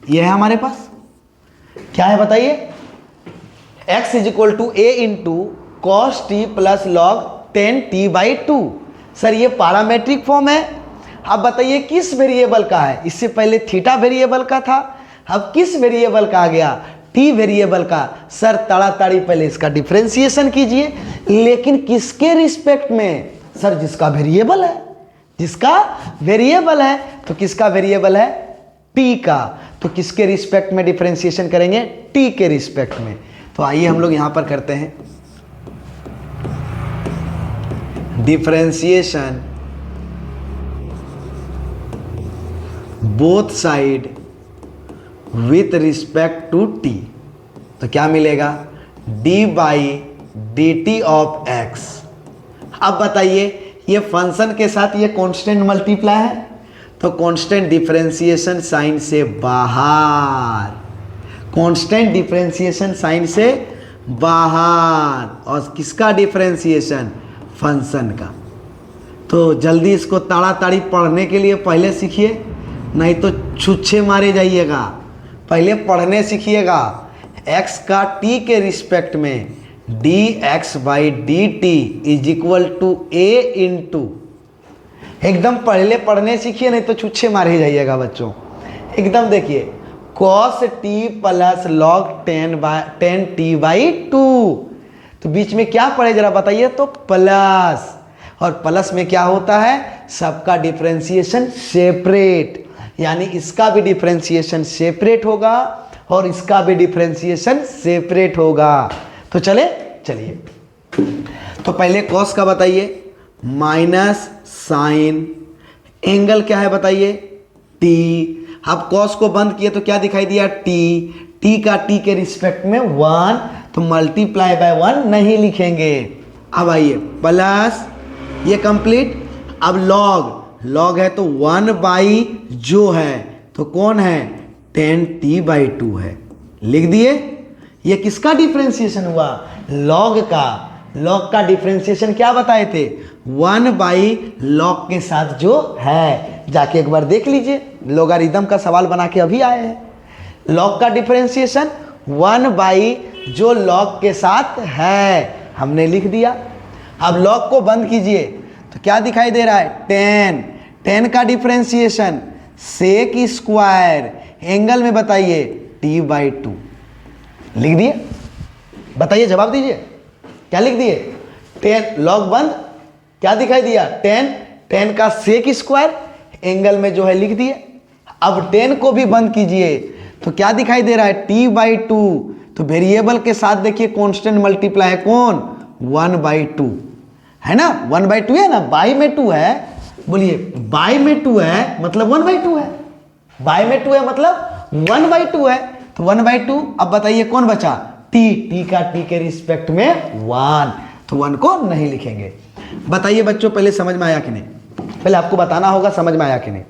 ये है हमारे पास। क्या है बताइए? x is equal to a into cos t plus log 10 t by 2। Sir ये पैरामेट्रिक फॉर्म है। अब बताइए किस वेरिएबल का है? इससे पहले थीटा वेरिएबल का था, अब किस वेरिएबल का आ गया? t वेरिएबल का। सर ताड़ाताड़ी पहले इसका डिफरेंशिएशन कीजिए, लेकिन किसके रिस्पेक्ट में? सर जिसका वेरिएबल है, जिसका वेरिएबल है। तो किसका वेरिएबल है? t का। तो किसके रिस्पेक्ट में डिफरेंशिएशन करेंगे? t के रिस्पेक्ट में। तो आइए हम लोग यहां पर करते हैं differentiation both side with respect to t। तो क्या मिलेगा? d by D t of x। अब बताइए ये फंक्शन के साथ ये कांस्टेंट मल्टीप्लाई है, तो कांस्टेंट डिफरेंशिएशन साइन से बाहर, कांस्टेंट डिफरेंशिएशन साइन से बाहर, और किसका डिफरेंशिएशन? फंक्शन का। तो जल्दी इसको ताड़ाताड़ी पढ़ने के लिए पहले सीखिए, नहीं तो छुच्छे मारे जाइएगा। पहले पढ़ने सीखिएगा। x का t के रिस्पेक्ट में dx by D T is equal to a into, एकदम पहले पढ़ने सीखिए, नहीं तो छुच्छे मारे जाइएगा बच्चों। एकदम देखिए, cos t plus log 10t by 2, तो बीच में क्या पड़े जरा बताइए तो प्लस, और प्लस में क्या होता है? सबका डिफरेंशिएशन सेपरेट, यानी इसका भी डिफरेंशिएशन सेपरेट होगा और इसका भी डिफरेंशिएशन सेपरेट होगा। तो चलिए तो पहले कॉस का बताइए, माइनस साइन, एंगल क्या है बताइए? टी। अब कॉस को बंद किए तो क्या दिखाई दिया? टी। टी का टी के रिस्पेक्ट में 1, तो मल्टीप्लाई बाय 1 नहीं लिखेंगे। अब आइए प्लस, ये कंप्लीट। अब लॉग है तो 1 बाई जो है तो कौन है? 10t बाई 2 है, लिख दिए। ये किसका डिफरेंशिएशन हुआ? लॉग का। लॉग का डिफरेंशिएशन क्या बताए थे? 1 बाई लॉग के साथ जो है, जाके एक बार देख लीजिए, लोगारिथम का सवाल बना के अभी आए हैं। लॉग का डिफरेंशिएशन 1 बाई जो लॉग के साथ है, हमने लिख दिया। अब लॉग को बंद कीजिए तो क्या दिखाई दे रहा है? 10 का डिफरेंशिएशन सेक स्क्वायर, एंगल में बताइए t बाई 2, लिख दिए। बताइए, जवाब दीजिए, क्या लिख दिए? 10 लॉग बंद, क्या दिखाई दिया? 10 का सेक स्क्वायर, एंगल में जो है लिख दिए। अब 10 को भी बंद कीजिए तो क्या दिखाई दे रहा है? t बाई 2, तो वेरिएबल के साथ देखिए कांस्टेंट मल्टीप्लाई है, कौन? 1 बाई 2 है ना, 1 बाई 2 है ना, बाई में 2 है, बोलिए बाई में 2 है मतलब 1 बाई 2 है, बाई में 2 है मतलब 1 बाई 2 है, तो 1 बाई 2। अब बताइए कौन बचा? टी का टी के रिस्पेक्ट में 1, तो 1 को नहीं लिखेंगे। बताइए बच्चों, पहले समझ में आया कि नहीं? पहले आपको बताना होगा समझ में आया कि नहीं।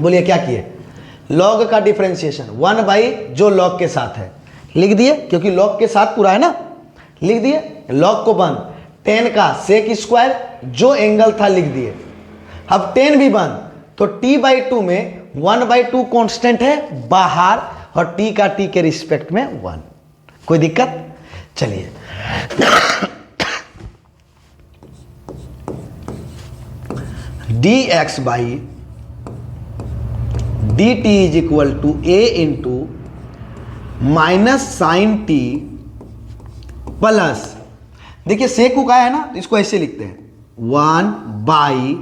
बोलिए क्या किए? लॉग का डिफरेंशिएशन 1 बाई जो लॉग के साथ है, लिख दिए, क्योंकि लॉग के साथ पूरा है ना, लिख दिए। लॉग को बंद, 10 का सेक स्क्वायर जो एंगल था लिख दिए। अब 10 भी बंद, तो t बाई 2 में 1 बाई 2 कॉन्स्टेंट है बाहर, और t का t के रिस्पेक्ट में 1। कोई दिक्कत? चलिए dx by D T is equal to a into minus sine t plus, देखिए सेक को क्या है ना, तो इसको ऐसे लिखते हैं 1 बाई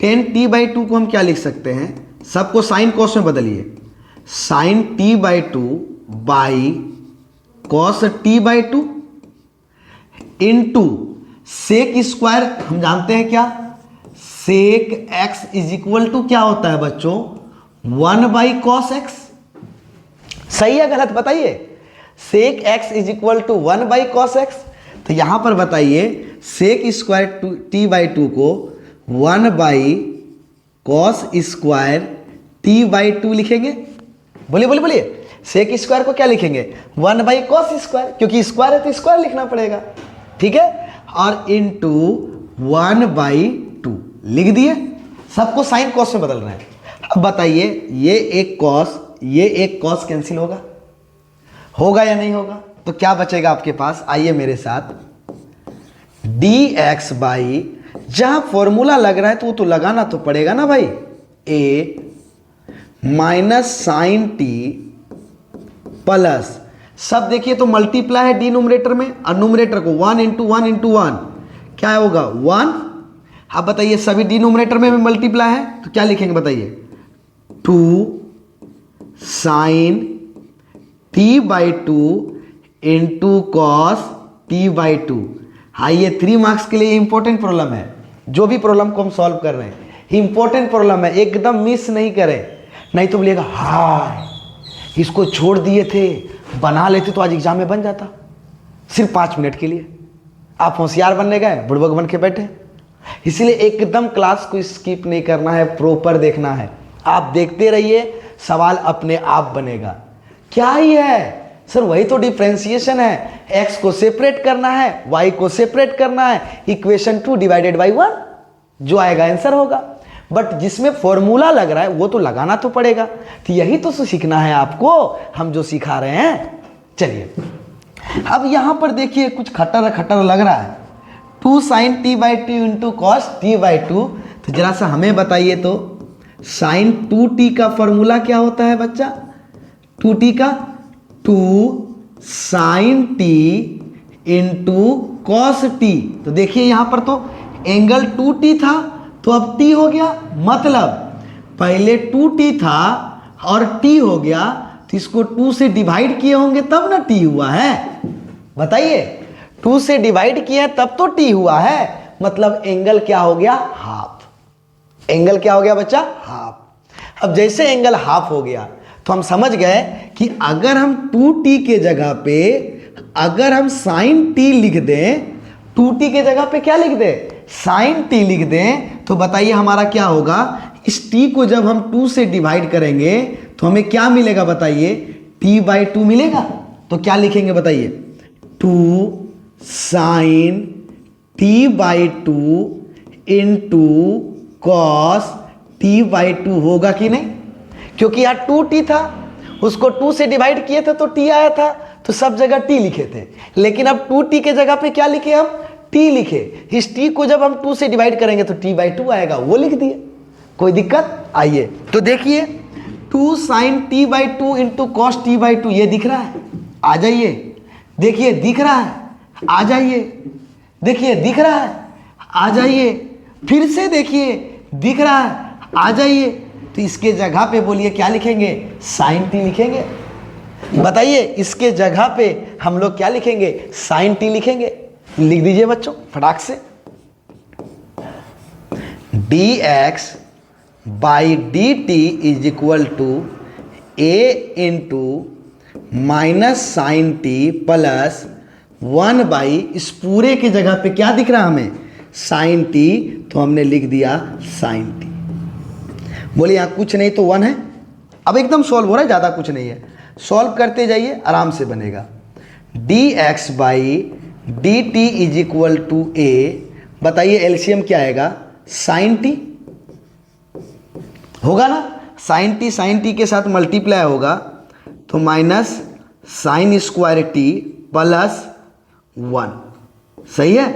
10t बाई 2 को हम क्या लिख सकते हैं? सबको साइन कॉस में बदलिए, sine t by 2 by cos t by 2 into sec square, हम जानते हैं क्या? Sec x is equal to क्या होता है बच्चों? 1 बाई कॉस x। सही है गलत बताइए? Sec x is equal to 1 by cos x, तो यहां पर बताइए सेक स्क्वायर t बाई 2 को 1 by cos square t by 2 लिखेंगे। बोलिए बोलिए बोलिए, सेक स्क्वायर को क्या लिखेंगे? 1 बाई कॉस स्क्वायर, क्योंकि स्क्वायर है तो स्क्वायर लिखना पड़ेगा, ठीक है। और इंटू 1 बाई 2 लिख दिए। सबको साइन कॉस में बदल रहे हैं। अब बताइए, ये एक कॉस कैंसिल होगा या नहीं होगा? तो क्या बचेगा आपके पास? आइए मेरे साथ, dx बाई, जहां फॉर्मूला लग रहा है तो वो तो लगाना तो पड़ेगा ना भाई, a minus sine t plus, सब देखिए तो मल्टीप्लाई है डिनोमिनेटर में, और न्यूमरेटर को 1 इंटू 1 इंटू 1 क्या होगा? 1। अब बताइए सभी डिनोमिनेटर में भी मल्टीप्लाई है तो क्या लिखेंगे बताइए? 2 sine t by 2 into cos t by 2। हाँ, ये 3 मार्क्स के लिए इंपॉर्टेंट प्रॉब्लम है। जो भी प्रॉब्लम को हम सॉल्व कर रहे हैं इंपॉर्टेंट प्रॉब्लम है, एकदम मिस नहीं करें, नहीं तो बोलिएगा हाँ इसको छोड़ दिए थे, बना लेते तो आज एग्जाम में बन जाता। सिर्फ 5 मिनट के लिए आप होशियार बनने गए, बुड़बक बन के बैठे। इसलिए एकदम क्लास को स्किप नहीं करना है, प्रॉपर देखना है। आप देखते रहिए, सवाल अपने आप बनेगा। क्या ही है, सर वही तो डिफ्रेंसिएशन है, x को सेपरेट करना है, y को सेपरेट करना है, इक्वेशन 2 डिवाइडेड बाई 1 जो आएगा आंसर होगा। बट जिसमें फॉर्मूला लग रहा है वो तो लगाना तो पड़ेगा। तो यही तो सीखना है आपको, हम जो सिखा रहे हैं। चलिए अब यहां पर देखिए कुछ खटर खटर लग रहा है, 2 sin t by two into cos t by two. तो जरा सा हमें बताइए तो sin 2t का फॉर्मूला क्या होता है बच्चा? 2t का 2 sin t into cos T. तो देखिए यहां पर तो एंगल 2t था तो अब t हो गया, मतलब पहले 2t था और t हो गया, तो इसको 2 से डिवाइड किए होंगे तब ना t हुआ है। बताइए 2 से डिवाइड किया तब तो t हुआ है, मतलब एंगल क्या हो गया? हाफ। एंगल क्या हो गया बच्चा? हाफ। अब जैसे एंगल हाफ हो गया तो हम समझ गए कि अगर हम 2t के जगह पे अगर हम sin t लिख दें, 2t के जगह पे क्या लिख दें? sin t लिख दें, तो बताइए हमारा क्या होगा? इस t को जब हम 2 से डिवाइड करेंगे तो हमें क्या मिलेगा बताइए? t बाई 2 मिलेगा। तो क्या लिखेंगे बताइए? 2 sin t by 2 into cos t by 2 होगा कि नहीं? क्योंकि यहाँ 2t था, उसको 2 से डिवाइड किए थे तो t आया था, तो सब जगह t लिखे थे। लेकिन अब 2t के जगह पे क्या लिखे? हम t लिखे। इस t को जब हम 2 से डिवाइड करेंगे तो t बाई 2 आएगा, वो लिख दिए। कोई दिक्कत? आइए तो देखिए 2 sin t by 2 into cos t by 2, ये दिख रहा है, आ जाइए। देखिए दिख रहा है, आ जाइए। देखिए दिख रहा है, आ जाइए। फिर से देखिए दिख रहा है, आ जाइए। तो इसके जगह पे बोलिए क्या लिखेंगे? sin t लिखेंगे। बताइए इसके जगह पे हम लोग क्या लिखेंगे? sin t लिखेंगे। लिख दीजिए बच्चों फटाक से। dx by D T is equal to a into minus sine t plus 1 by, इस पूरे की जगह पे क्या दिख रहा हमें? साइन टी, तो हमने लिख दिया साइन टी। बोलिए यहाँ कुछ नहीं तो 1 है। अब एकदम सॉल्व हो रहा है, ज़्यादा कुछ नहीं है, सॉल्व करते जाइए, आराम से बनेगा। dx by D T is equal to a, बताइए एलसीएम क्या आएगा? साइन टी होगा ना, साइन टी के साथ मल्टीप्लाई होगा तो minus sine square t plus 1, सही है?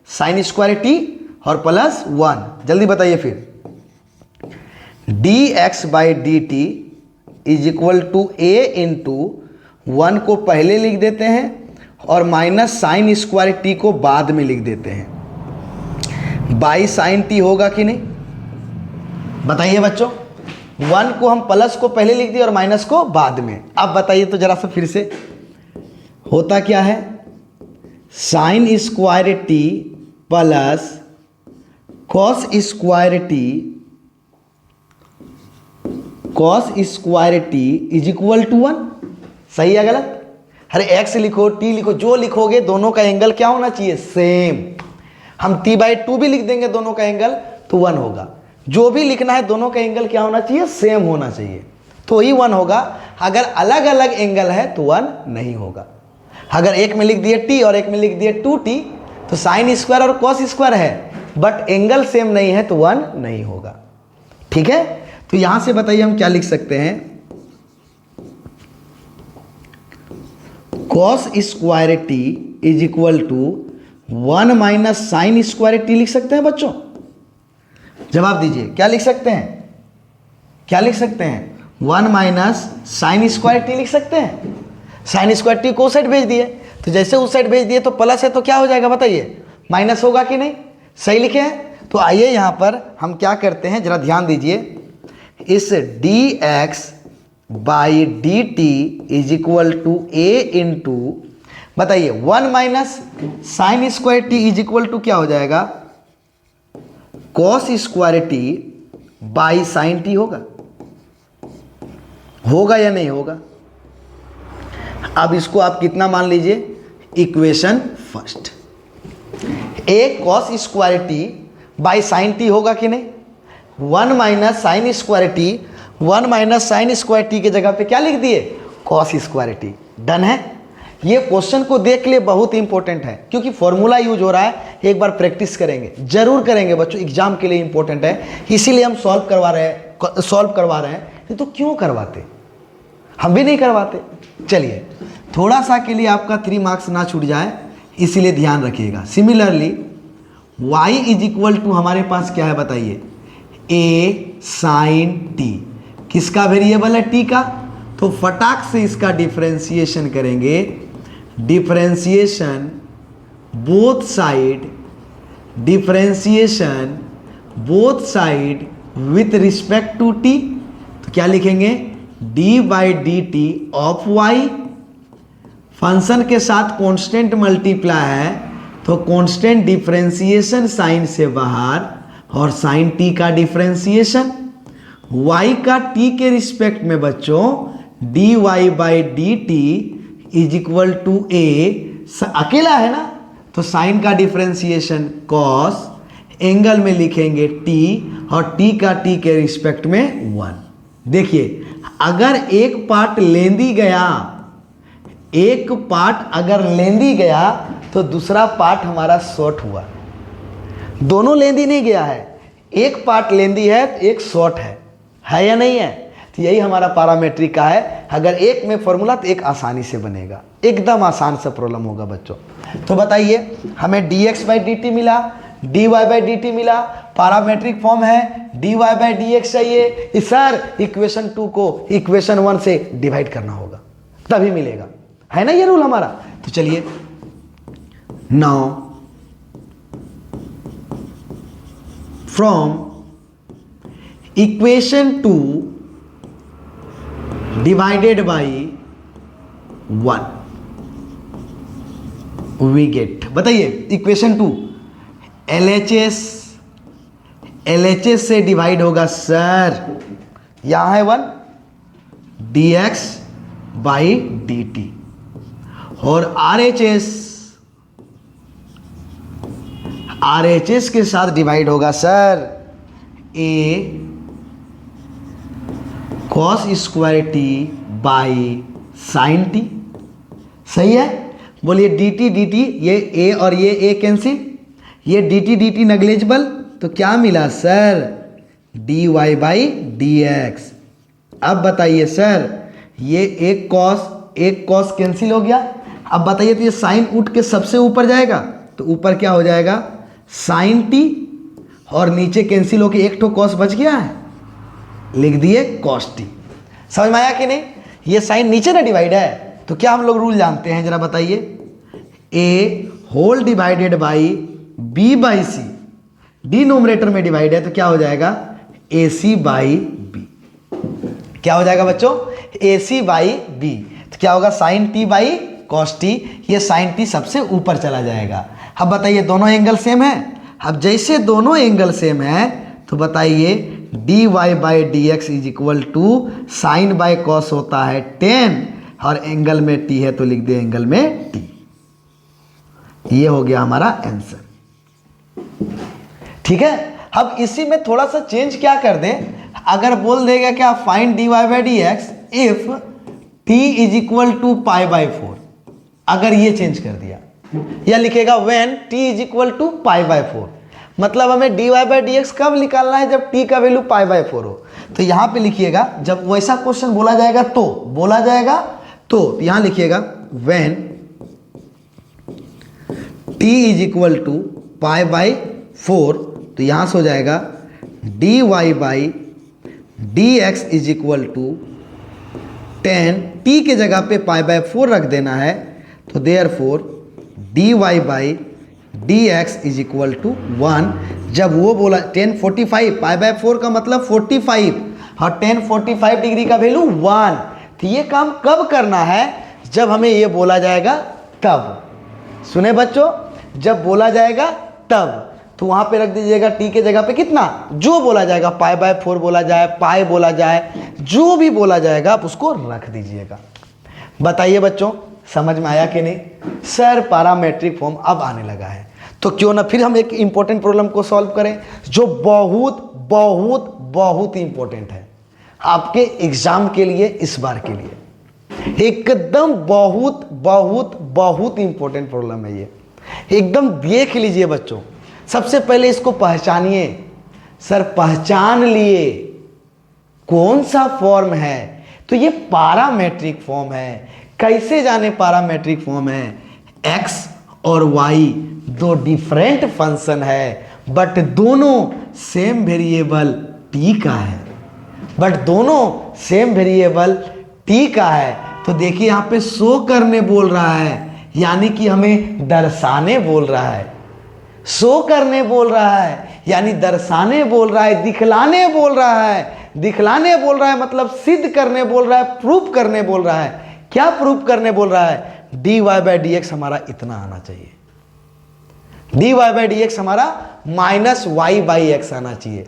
साइन स्क्वायर टी और प्लस 1, जल्दी बताइए फिर। dx by D T is equal to a into 1 को पहले लिख देते हैं और माइनस साइन स्क्वायर टी को बाद में लिख देते हैं। बाई साइन टी होगा कि नहीं? बताइए बच्चों, 1 को हम प्लस को पहले लिख दिए और माइनस को बाद में। अब बताइए तो जरा सा फिर से, होता क्या है? Sine square t plus cos square t is equal to 1, सही है गलत? अरे x लिखो t लिखो, जो लिखोगे दोनों का एंगल क्या होना चाहिए? सेम। हम t बाई 2 भी लिख देंगे दोनों का एंगल तो 1 होगा। जो भी लिखना है दोनों का एंगल क्या होना चाहिए? सेम होना चाहिए, तो ही 1 होगा। अगर अलग अलग एंगल है तो 1 नहीं होगा। अगर एक में लिख दिए t और एक में लिख दिए 2t तो साइन स्क्वायर और कॉस स्क्वायर है, बट एंगल सेम नहीं है तो 1 नहीं होगा। ठीक है, तो यहां से बताइए हम क्या लिख सकते हैं? Cos square t is equal to 1 minus sine square t लिख सकते हैं बच्चों? जवाब दीजिए, क्या लिख सकते हैं? क्या लिख सकते हैं? 1 माइनस साइन स्क्वायर टी लिख सकते हैं। साइन स्क्वायर टी को उस साइड भेज दिए, तो जैसे उस साइड भेज दिए तो प्लस है तो क्या हो जाएगा बताइए? माइनस होगा कि नहीं? सही लिखे हैं। तो आइए यहाँ पर हम क्या करते हैं, जरा ध्यान दीजिए। इस dx by D T is equal to a into, बताइए 1 minus sine square t is equal to क्या हो जाएगा? Cos square t by sine t होगा। होगा या नहीं होगा? अब इसको आप कितना मान लीजिए? Equation first. A cos square t by sine t होगा कि नहीं? 1 minus sine square T, 1 minus sine square T के जगह पे क्या लिख दिए? Cos square T. डन है। ये क्वेश्चन को देख ले, बहुत इंपॉर्टेंट है क्योंकि फॉर्मूला यूज हो रहा है। एक बार प्रैक्टिस करेंगे, जरूर करेंगे बच्चों, एग्जाम के लिए इंपॉर्टेंट है, इसीलिए हम सॉल्व करवा रहे हैं। नहीं तो क्यों करवाते, हम भी नहीं करवाते। चलिए, थोड़ा सा के लिए आपका 3 मार्क्स ना छूट जाए, इसीलिए ध्यान रखिएगा। Similarly y is equal to हमारे पास क्या है बताइए, a साइन t। किसका वेरिएबल है, t का। तो फटाक से इसका डिफरेंशिएशन करेंगे, differentiation both side with respect to t। तो क्या लिखेंगे, d by D t of y। Function के साथ कांस्टेंट मल्टीप्लाई है तो कांस्टेंट डिफरेंशिएशन साइन से बाहर, और साइन t का डिफरेंशिएशन y का t के रिस्पेक्ट में बच्चों dy by D T is equal to a। अकेला है ना, तो साइन का डिफरेंशिएशन cos, एंगल में लिखेंगे t, और t का t के रिस्पेक्ट में 1। देखिए, अगर एक पार्ट लेंदी गया तो दूसरा पार्ट हमारा शॉर्ट हुआ। दोनों लेंदी नहीं गया है, एक पार्ट लेंदी है तो एक शॉर्ट है या नहीं है। तो यही हमारा पैरामीट्रिक का है। अगर एक में फॉर्मूला तो एक आसानी से बनेगा, एकदम आसान सा प्रॉब्लम होगा बच्चों। तो बताइए, हमें dx बाई डी टी मिला, dy बाई डी टी मिला, पैरामीट्रिक फॉर्म है, dy बाई dx चाहिए। सर इक्वेशन 2 को इक्वेशन 1 से डिवाइड करना होगा, तभी मिलेगा, है ना ये रूल हमारा। तो चलिए, now from equation 2 divided by 1 we get, बताइए इक्वेशन 2 LHS से डिवाइड होगा सर, यहां है 1 dx बाई डी टी, और RHS के साथ डिवाइड होगा sir a cos square t by sine t. सही है, बोलिए dt ये a और ये a कैंसिल, ये dt नेग्लिजिबल, तो क्या मिला सर, dy बाई dx। अब बताइए सर, ये एक cos कैंसिल हो गया। अब बताइए, तो ये साइन उठ के सबसे ऊपर जाएगा, तो ऊपर क्या हो जाएगा, साइन टी, और नीचे कैंसिल होके एक ठो cos बच गया है, लिख दिए cos टी। समझ में आया कि नहीं। ये साइन नीचे ना डिवाइड है, तो क्या हम लोग रूल जानते हैं, जरा बताइए, a whole divided by b by c, denominator में डिवाइड है तो क्या हो जाएगा, ac बाई b। क्या हो जाएगा बच्चों, ac बाई b। तो क्या होगा, साइन टी बाई cos टी, ये साइन टी सबसे ऊपर चला जाएगा। अब बताइए, दोनों एंगल सेम है। अब जैसे दोनों एंगल सेम है तो बताइए dy by D x is equal to sine by cos होता है 10, और एंगल में t है तो लिख दे एंगल में t। ये हो गया हमारा आंसर, ठीक है। अब इसी में थोड़ा सा चेंज क्या कर दें, अगर बोल देगा क्या, find dy by D x if t is equal to pi by 4, अगर ये चेंज कर दिया, या लिखेगा when t is equal to pi by 4, मतलब हमें dy बाई डी एक्स कब निकालना है, जब t का वैल्यू पाई बाई 4 हो। तो यहाँ पे लिखिएगा, जब वैसा क्वेश्चन बोला जाएगा तो यहाँ लिखिएगा when t is equal to pi by 4, तो यहाँ से हो जाएगा dy by D x is equal to 10, t के जगह पे पाई बाई 4 रख देना है, तो therefore dy by D x is equal to 1। जब वो बोला 1045, पाई बाई 4 का मतलब 45, और 1045 डिग्री का वैल्यू 1। तो ये काम कब करना है, जब हमें ये बोला जाएगा तब। सुने बच्चों, जब बोला जाएगा तब, तो वहाँ पे रख दीजिएगा t के जगह पे कितना, जो बोला जाएगा, पाई बाई 4 बोला जाए, पाई बोला जाए, जो भी बोला जाएगा आप उसको रख दीजिएगा। बताइए बच्चों, समझ में आया कि नहीं। सर पैरामीट्रिक फॉर्म अब आने लगा है, तो क्यों ना फिर हम एक इंपॉर्टेंट प्रॉब्लम को सॉल्व करें, जो बहुत बहुत बहुत इंपॉर्टेंट है आपके एग्जाम के लिए, इस बार के लिए। एकदम बहुत बहुत बहुत इंपॉर्टेंट प्रॉब्लम है ये, एकदम देख लीजिए बच्चों। सबसे पहले इसको पहचानिए। सर पहचान लिए कौन सा फॉर्म है, तो ये पैरामेट्रिक फॉर्म है। कैसे जाने पैरामेट्रिक फॉर्म है? x और y दो डिफरेंट फंक्शन है, बट दोनों सेम वेरिएबल t का है, बट दोनों सेम वेरिएबल t का है। तो देखिए यहाँ पे शो करने बोल रहा है, यानी कि हमें दर्शाने बोल रहा है। शो करने बोल रहा है यानी दर्शाने बोल रहा है, दिखलाने बोल रहा है। दिखलाने बोल रहा है मतलब सिद्ध करने बोल रहा है, प्रूफ करने बोल रहा है। क्या प्रूफ करने बोल रहा है? dy/dx हमारा इतना आना चाहिए, dy/dx हमारा -y/x आना चाहिए।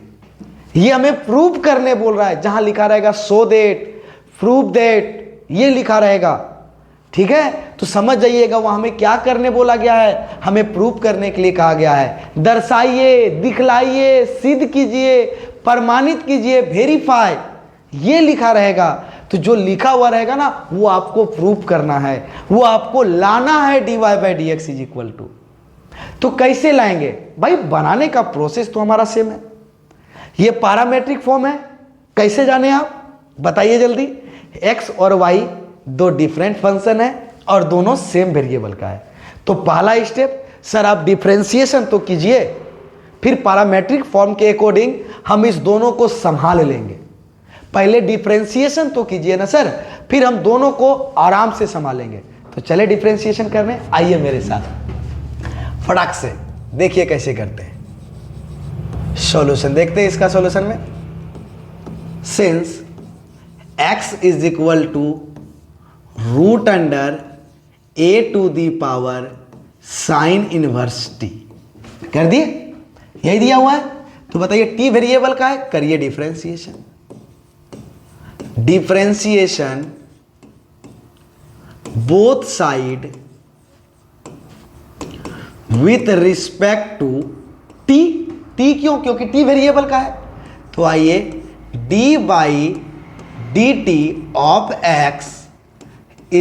ये हमें प्रूफ करने बोल रहा है। जहां लिखा रहेगा शो दैट, प्रूफ दैट, ये लिखा रहेगा, ठीक है। तो समझ जाइएगा वहां हमें क्या करने बोला गया है, हमें प्रूफ करने के लिए कहा गया है। दर्शाइए, दिखलाइए, सिद्ध कीजिए, प्रमाणित कीजिए, वेरीफाई, ये लिखा रहेगा। तो जो लिखा हुआ रहेगा ना वो आपको प्रूफ करना है, वो आपको लाना है dy/dx = तो कैसे लाएंगे भाई? बनाने का प्रोसेस तो हमारा सेम है। ये पैरामेट्रिक फॉर्म है, कैसे जाने आप बताइए जल्दी। x और y दो डिफरेंट फंक्शन है और दोनों सेम वेरिएबल का है। तो पहला स्टेप, सर आप डिफरेंशिएशन तो कीजिए, फिर पैरामेट्रिक फॉर्म के अकॉर्डिंग हम इस दोनों को संभाल लेंगे। पहले डिफरेंशिएशन तो कीजिए ना सर, फिर हम दोनों को आराम से संभालेंगे। तो चले डिफरेंशिएशन करने, आइए मेरे साथ फटाक से। देखिए कैसे करते हैं। सॉल्यूशन देखते हैं इसका। सॉल्यूशन में since x = √a⁴ sin inverse t कर दिए, यही दिया हुआ है। तो बताइए t वेरिएबल का है, करिए differentiation. Differentiation both side with respect to t। t क्यों? क्योंकि t वेरिएबल का है। तो आइए d/dt ऑफ x =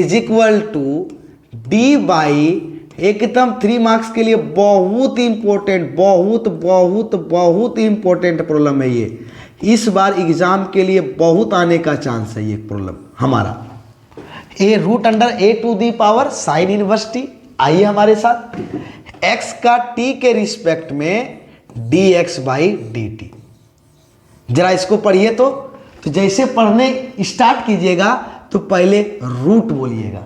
d/, एकदम 3 मार्क्स के लिए बहुत इंपॉर्टेंट, बहुत बहुत बहुत इंपॉर्टेंट प्रॉब्लम है ये। इस बार एग्जाम के लिए बहुत आने का चांस है ये प्रॉब्लम हमारा। √a⁴ sin inverse t। आइए हमारे साथ, x का t के रिस्पेक्ट में dx/dt। जरा इसको पढ़िए। तो जैसे पढ़ने स्टार्ट कीजिएगा तो पहले रूट बोलिएगा,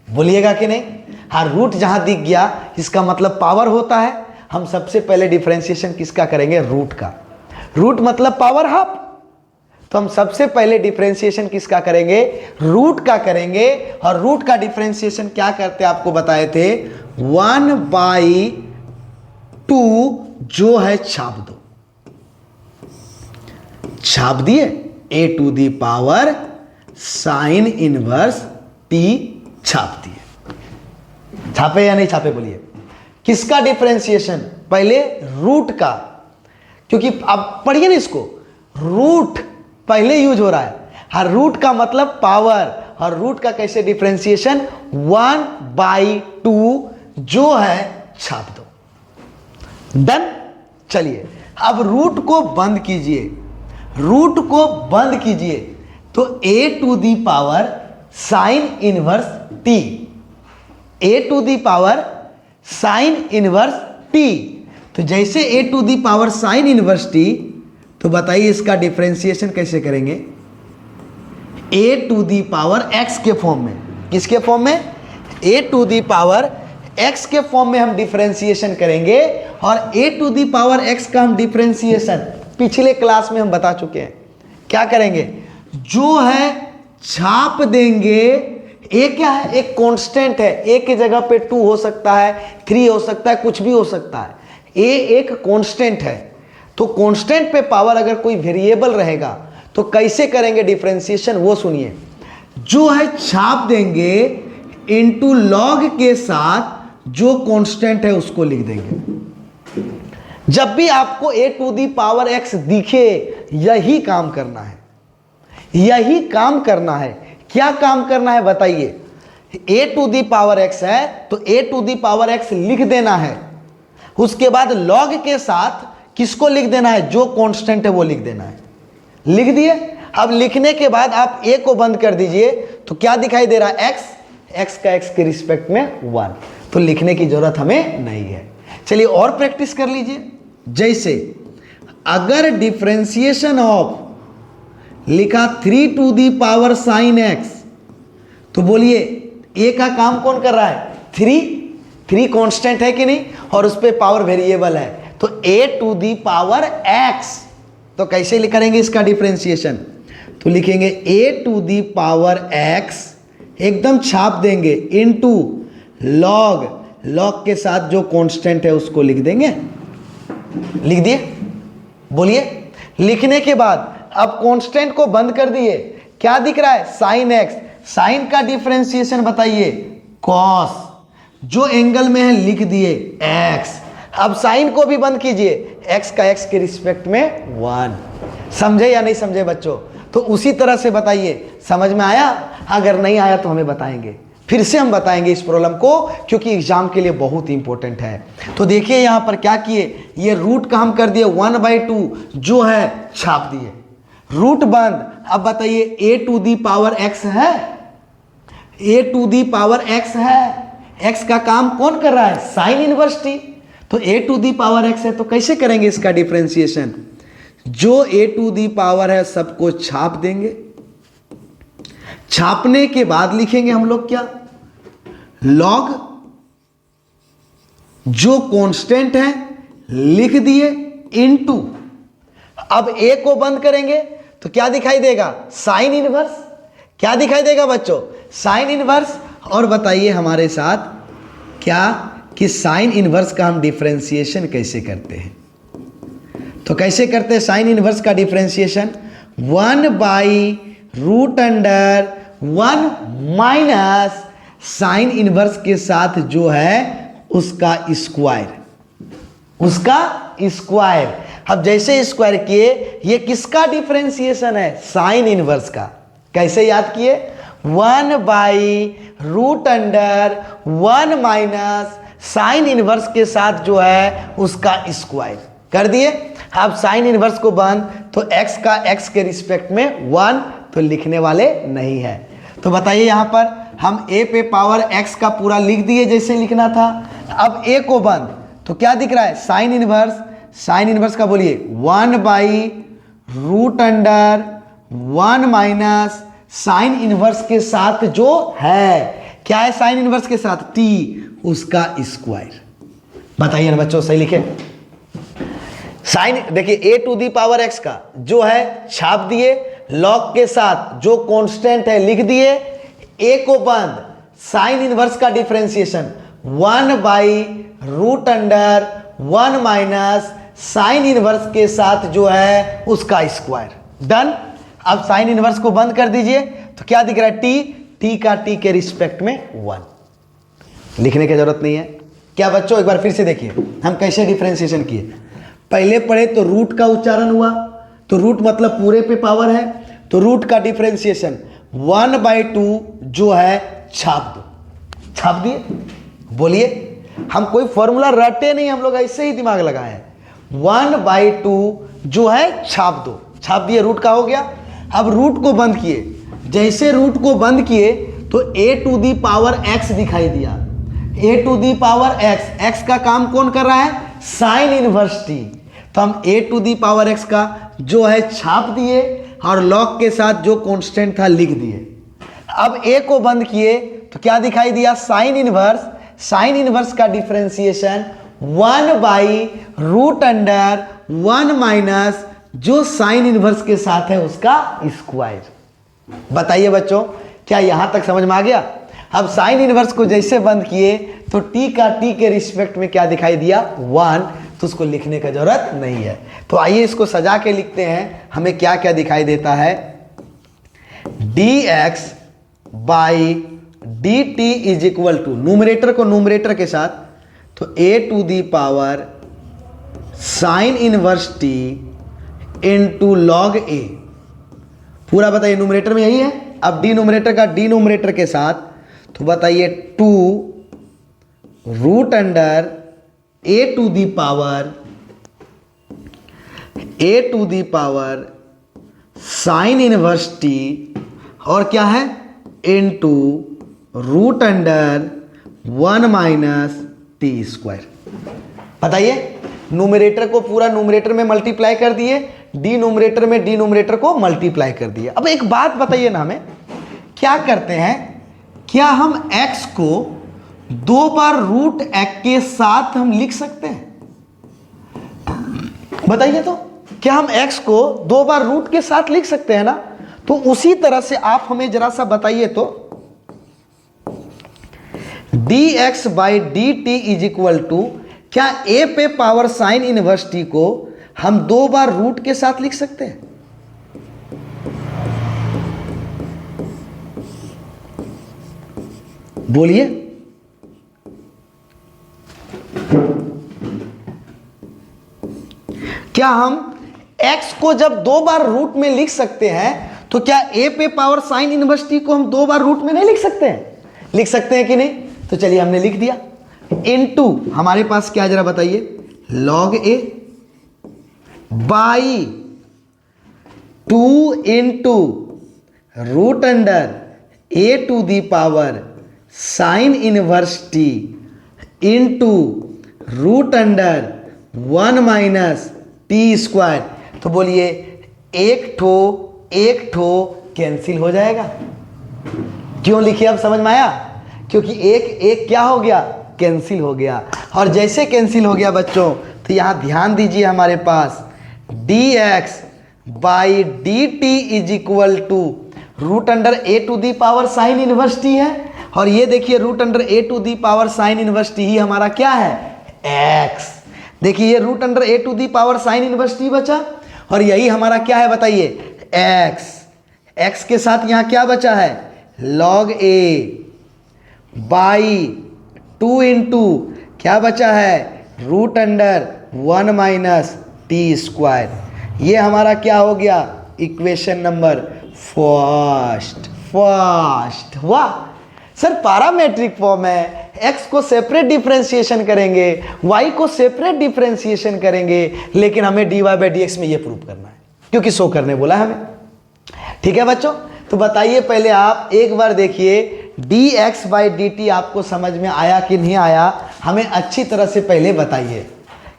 बोलिएगा कि नहीं? हाँ, रूट जहां दिख गया इसका मतलब पावर होता है। हम सबसे पहले डिफरेंशिएशन किसका करेंगे? रूट का। रूट मतलब पावर हाफ। तो हम सबसे पहले डिफरेंशिएशन किसका करेंगे? रूट का करेंगे। और रूट का डिफरेंशिएशन क्या करते आपको बताए थे, 1/2 जो है छाप दो, छाप दिए a⁴ sin इनवर्स t छाप दिए। छापे या नहीं छापे बोलिए? किसका डिफरेंशिएशन? पहले रूट का, क्योंकि अब पढ़िए ना इसको, रूट पहले यूज हो रहा है। हर रूट का मतलब पावर, और रूट का कैसे डिफरेंशिएशन? 1/2 जो है छाप दो। डन। चलिए अब रूट को बंद कीजिए, रूट को बंद कीजिए। तो a⁴ sin inverse t, a⁴ sin inverse t। तो जैसे a⁴ sin इनवर्स t, तो बताइए इसका डिफरेंशिएशन कैसे करेंगे? a⁴ x के फॉर्म में। किसके फॉर्म में? a⁴ x के फॉर्म में हम डिफरेंशिएशन करेंगे। और a⁴ x का हम डिफरेंशिएशन पिछले क्लास में हम बता चुके हैं। क्या करेंगे? जो है छाप देंगे। ए क्या है? एक कांस्टेंट है। ए की जगह पे 2 हो सकता है, 3 हो सकता है, कुछ भी हो सकता है। ए एक कांस्टेंट है। तो कांस्टेंट पे पावर अगर कोई वेरिएबल रहेगा तो कैसे करेंगे डिफरेंशिएशन, वो सुनिए। जो है छाप देंगे, इनटू लॉग के साथ जो कांस्टेंट है उसको लिख देंगे। जब भी आपको a⁴ x दिखे, यही काम करना है, यही काम करना है। क्या काम करना है बताइए। a to the power x है तो a to the power x लिख देना है, उसके बाद log के साथ किसको लिख देना है, जो कांस्टेंट है वो लिख देना है। लिख दिए। अब लिखने के बाद आप a को बंद कर दीजिए तो क्या दिखाई दे रहा है, x का x के रिस्पेक्ट में 1, तो लिखने की जरूरत हमें नहीं है। चलिए और प्रैक्टिस कर लीजिए। जैसे अगर डिफरेंशिएशन ऑफ लिखा 3 to the power sine x, तो बोलिए a का काम कौन कर रहा है, 3 कांस्टेंट है कि नहीं, और उस पर पावर वेरिएबल है, तो a to the power x। तो कैसे लिखेंगे इसका डिफरेंशिएशन, तो लिखेंगे a to the power x, एकदम छाप देंगे, इनटू log के साथ जो कांस्टेंट है उसको लिख देंगे। लिख दिए। बोलिए। लिखने के बाद अब कांस्टेंट को बंद कर दिए, क्या दिख रहा है, साइन x। साइन का डिफरेंशिएशन बताइए, cos, जो एंगल में है लिख दिए x। अब साइन को भी बंद कीजिए, x का x के रिस्पेक्ट में 1। समझे या नहीं समझे बच्चों, तो उसी तरह से बताइए। समझ में आया, अगर नहीं आया तो हमें बताएंगे, फिर से हम बताएंगे इस प्रॉब्लम को, क्योंकि एग्जाम के लिए बहुत इंपॉर्टेंट है। तो देखिए यहां पर क्या किए, ये रूट का हम कर दिए 1/2 जो है छाप दिए, रूट बंद। अब बताइए a to the power x है, a to the power x है, x का काम कौन कर रहा है, साइन इनवर्स t, तो a to the power x है, तो कैसे करेंगे इसका डिफरेंशिएशन, जो a टू दी पावर है सबको छाप देंगे। छापने के बाद लिखेंगे हम लोग क्या, log, जो कांस्टेंट है लिख दिए, इनटू, अब a को बंद करेंगे तो क्या दिखाई देगा, साइन इनवर्स। क्या दिखाई देगा बच्चों, साइन इनवर्स। और बताइए हमारे साथ क्या, कि साइन इनवर्स का हम डिफरेंशिएशन कैसे करते हैं, तो कैसे करते हैं साइन इनवर्स का डिफरेंशिएशन, 1/√1 माइनस साइन इनवर्स के साथ जो है उसका स्क्वायर। अब जैसे स्क्वायर किए, ये किसका डिफरेंशिएशन है, साइन इनवर्स का। कैसे याद किए, 1/√1 माइनस साइन इनवर्स के साथ जो है उसका स्क्वायर कर दिए। अब साइन इनवर्स को बंद, तो x का x के रिस्पेक्ट में 1, तो लिखने वाले नहीं है। तो बताइए यहां पर हम a पे पावर x का पूरा लिख दिए जैसे लिखना था। अब a को बंद, तो क्या दिख रहा है, साइन इनवर्स। साइन इनवर्स का बोलिए 1/√1 माइनस साइन इनवर्स के साथ जो है, क्या है साइन इनवर्स के साथ, t, उसका स्क्वायर। बताइए ना बच्चों, सही लिखे। साइन देखिए a to the power x का जो है छाप दिए, log के साथ जो कांस्टेंट है लिख दिए, a को बंद, साइन इनवर्स का डिफरेंशिएशन 1/√1 माइनस साइन इनवर्स के साथ जो है उसका स्क्वायर। डन। अब साइन इनवर्स को बंद कर दीजिए, तो क्या दिख रहा है, t का t के रिस्पेक्ट में 1। लिखने की जरूरत नहीं है। क्या बच्चों, एक बार फिर से देखिए हम कैसे डिफरेंशिएशन किए। पहले पढ़े तो रूट का उच्चारण हुआ, तो रूट मतलब पूरे पे पावर है, तो रूट का डिफरेंशिएशन 1/2 जो है छाप दो। छाप दिए। बोलिए, हम कोई फॉर्मूला रटे नहीं, हम लोग ऐसे ही दिमाग लगाए। 1/2 जो है छाप दो। छाप दिए, रूट का हो गया। अब रूट को बंद किए, जैसे रूट को बंद किए तो a to the power x दिखाई दिया। a to the power x का काम कौन कर रहा है, साइन इनवर्स t। तो हम a to the power x का जो है छाप दिए और log के साथ जो कांस्टेंट था लिख दिए। अब a को बंद किए तो क्या दिखाई दिया, साइन इनवर्स। साइन इनवर्स का डिफरेंशिएशन 1/√1 माइनस जो साइन इनवर्स के साथ है उसका स्क्वायर। बताइए बच्चों, क्या यहां तक समझ में आ गया। अब साइन इनवर्स को जैसे बंद किए तो t का t के रिस्पेक्ट में क्या दिखाई दिया, 1, तो उसको लिखने का जरूरत नहीं है। तो आइए इसको सजा के लिखते हैं, हमें क्या क्या दिखाई देता है, dx by dt is equal to, numerator को न्यूमरेटर के साथ, तो a to the power sine inverse t into log a। पूरा बताइए, न्यूमरेटर में यही है, अब डिनोमिनेटर का डिनोमिनेटर के साथ, तो बताइए 2 root under A to the power sine inverse t, और क्या है into root under 1 minus T square. बताइए, न्यूमरेटर को पूरा न्यूमरेटर में मल्टीप्लाई कर दिए, डिनोमिनेटर में डिनोमिनेटर को मल्टीप्लाई कर दिए। अब एक बात बताइए ना, हमें क्या करते हैं, क्या हम x को 2 बार रूट x के साथ हम लिख सकते हैं? बताइए तो, क्या हम x को 2 बार रूट के साथ लिख सकते हैं ना? तो उसी तरह से आप हमें जरा सा बताइए तो, dx by D T is equal to, क्या a पे पावर साइन इनवर्स t को हम 2 बार रूट के साथ लिख सकते हैं? बोलिए। क्या हम x को जब 2 बार रूट में लिख सकते हैं, तो क्या a पे पावर साइन इनवर्स t को हम 2 बार रूट में नहीं लिख सकते हैं? लिख सकते हैं कि नहीं? तो चलिए हमने लिख दिया। इनटू हमारे पास क्या जरा बताइए, log a by 2 into root under A to the power sine inverse T into root under 1 minus T square. तो बोलिए, एक ठो कैंसिल हो जाएगा। क्यों लिखिए, अब समझ में आया? क्योंकि एक क्या हो गया, कैंसिल हो गया। और जैसे कैंसिल हो गया बच्चों, तो यहां ध्यान दीजिए, हमारे पास dx by D T is equal to root under A to the power sine inverse T है, और ये देखिए root under A to the power sine inverse T ही हमारा क्या है, x। देखिए ये root under A to the power sine inverse T बचा, और यही हमारा क्या है बताइए, x के साथ यहां क्या बचा है, log a बाई 2 इंटू क्या बचा है, root under 1 minus T square. ये हमारा क्या हो गया, इक्वेशन नंबर फर्स्ट। वाह सर, पैरामेट्रिक फॉर्म है, x को सेपरेट डिफरेंशिएशन करेंगे, y को सेपरेट डिफरेंशिएशन करेंगे, लेकिन हमें dy बाई डी एक्स में ये प्रूव करना है, क्योंकि शो करने बोला है हमें। ठीक है बच्चों, तो बताइए पहले आप एक बार देखिए, dx बाई डी टी आपको समझ में आया कि नहीं आया, हमें अच्छी तरह से पहले बताइए।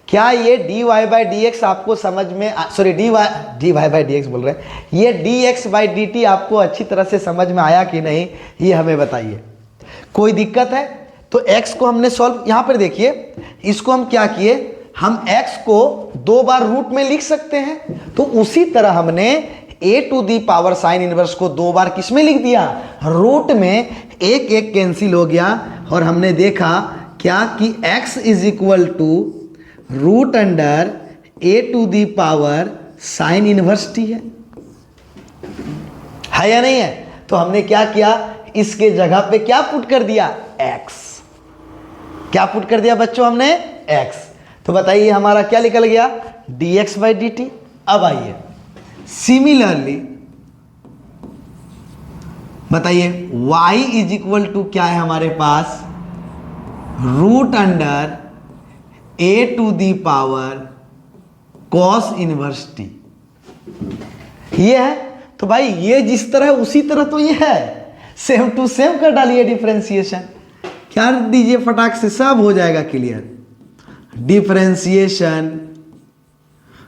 क्या ये dy बाई डी एक्स आपको समझ में, sorry dy by D x बोल रहे हैं, ये dx बाई डी टी आपको अच्छी तरह से समझ में आया कि नहीं, ये हमें बताइए। कोई दिक्कत है तो x को हमने सॉल्व, यहाँ पर देखिए, इसको हम क्या किए, हम x को 2 बार रूट में लिख सकते हैं, तो उसी तरह हमने a to the power sine inverse को 2 बार किस में लिख दिया, रूट में। एक कैंसिल हो गया, और हमने देखा क्या कि x is equal to root under A to the power sine inverse T है या नहीं है? तो हमने क्या किया, इसके जगह पे क्या पुट कर दिया, x। क्या पुट कर दिया बच्चों हमने, x। तो बताइए हमारा क्या निकल गया, dx बाई डी टी। अब आइए सिमिलरली बताइए, y इज इक्वल टू क्या है हमारे पास, root under A to the power cos inverse T. ये है, तो भाई ये जिस तरह है उसी तरह तो ये है, सेम टू सेम कर डालिए डिफरेंशिएशन। क्या दीजिए फटाक से, सब हो जाएगा क्लियर। डिफरेंशिएशन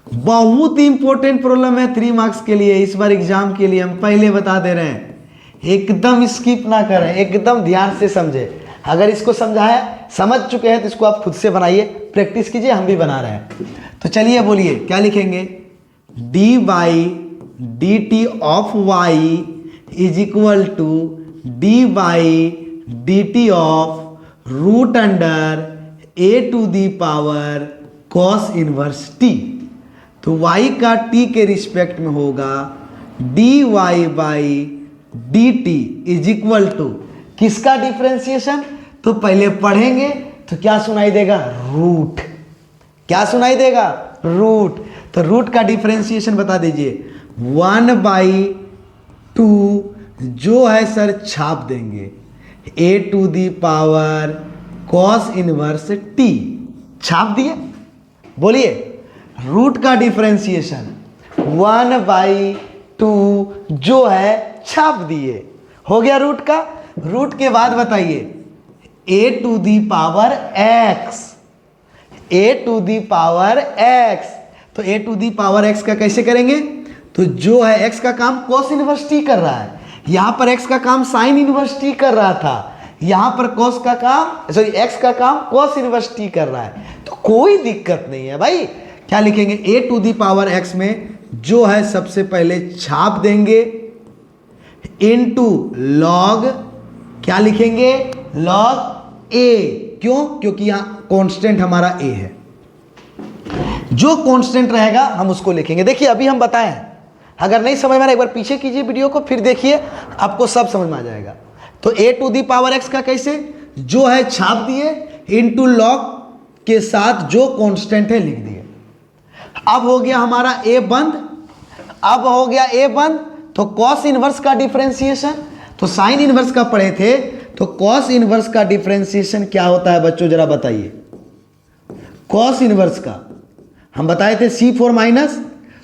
बहुत इंपॉर्टेंट प्रॉब्लम है 3 मार्क्स के लिए, इस बार एग्जाम के लिए हम पहले बता दे रहे हैं, एकदम स्किप ना करें, एकदम ध्यान से समझे। अगर इसको समझाया, समझ चुके हैं तो इसको आप खुद से बनाइए, प्रैक्टिस कीजिए, हम भी बना रहे हैं। तो चलिए बोलिए क्या लिखेंगे, d by D t of y is equal to d by D t of root under A to the power cos inverse t. तो y का t के रिस्पेक्ट में होगा dy by D T is equal to किसका differentiation, तो पहले पढ़ेंगे तो क्या सुनाई देगा, रूट। क्या सुनाई देगा, रूट। तो रूट का डिफरेंशिएशन बता दीजिए, 1/2 जो है सर छाप देंगे A to the power cos inverse T, छाप दिए। बोलिए रूट का डिफरेंशिएशन 1/2 जो है छाप दिए, हो गया रूट का। रूट के बाद बताइए A to the power X, A to the power X, तो A to the power X का कैसे करेंगे, तो जो है एक्स का काम कॉस इनवर्स टी कर रहा है, यहां पर एक्स का काम साइन इनवर्स टी कर रहा था, यहां पर कॉस का काम सॉरी एक्स का काम कॉस इनवर्स टी कर रहा है, तो कोई दिक्कत नहीं है भाई। क्या लिखेंगे ए टू दी पावर एक्स में जो है सबसे पहले छाप देंगे इनटू लॉग, क्या लिखेंगे लॉग ए, क्यों, क्योंकि यहां कांस्टेंट हमारा ए है, जो कांस्टेंट रहेगा हम उसको लिखेंगे। देखिए अभी हम बताएं, अगर नहीं समझ में आ रहा एक बार पीछे कीजिए वीडियो को, फिर देखिए आपको सब समझ में आ जाएगा। तो A to the power X का कैसे, जो है छाप दिए इनटू लॉग के साथ जो कांस्टेंट है लिख दिए। अब हो गया हमारा ए बंद, अब हो गया ए बंद, तो कॉस इनवर्स का डिफरेंशिएशन, तो साइन इनवर्स का पढ़े थे, तो कॉस इनवर्स का डिफरेंशिएशन क्या होता है बच्चों जरा बताइए। कॉस इनवर्स का हम बताए थे C4 माइनस,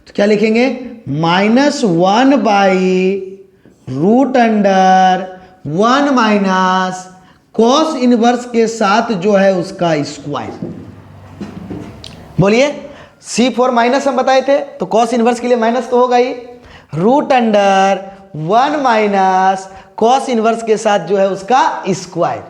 तो क्या लिखेंगे -1/√1 माइनस कॉस इनवर्स के साथ जो है उसका स्क्वायर। बोलिए C4 माइनस हम बताए थे, तो कॉस इनवर्स के लिए माइनस तो होगा ही, √1 माइनस कॉस इनवर्स के साथ जो है उसका स्क्वायर।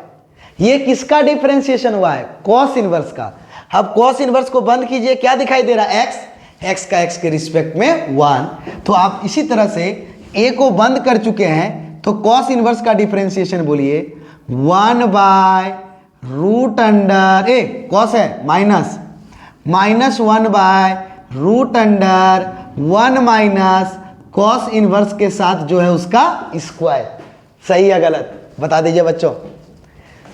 ये किसका डिफरेंशिएशन हुआ है, कॉस इनवर्स का। अब कॉस इनवर्स को बंद कीजिए, क्या दिखाई दे रहा है एक्स, एक्स का एक्स के रिस्पेक्ट में 1, तो आप इसी तरह से ए को बंद कर चुके हैं, तो कॉस इनवर्स का डिफरेंशिएशन बोलिए 1/√, कॉस है -1/√1 माइनस कॉस इनवर्स के साथ जो है उसका स्क्वायर। सही या गलत बता दीजिए बच्चों,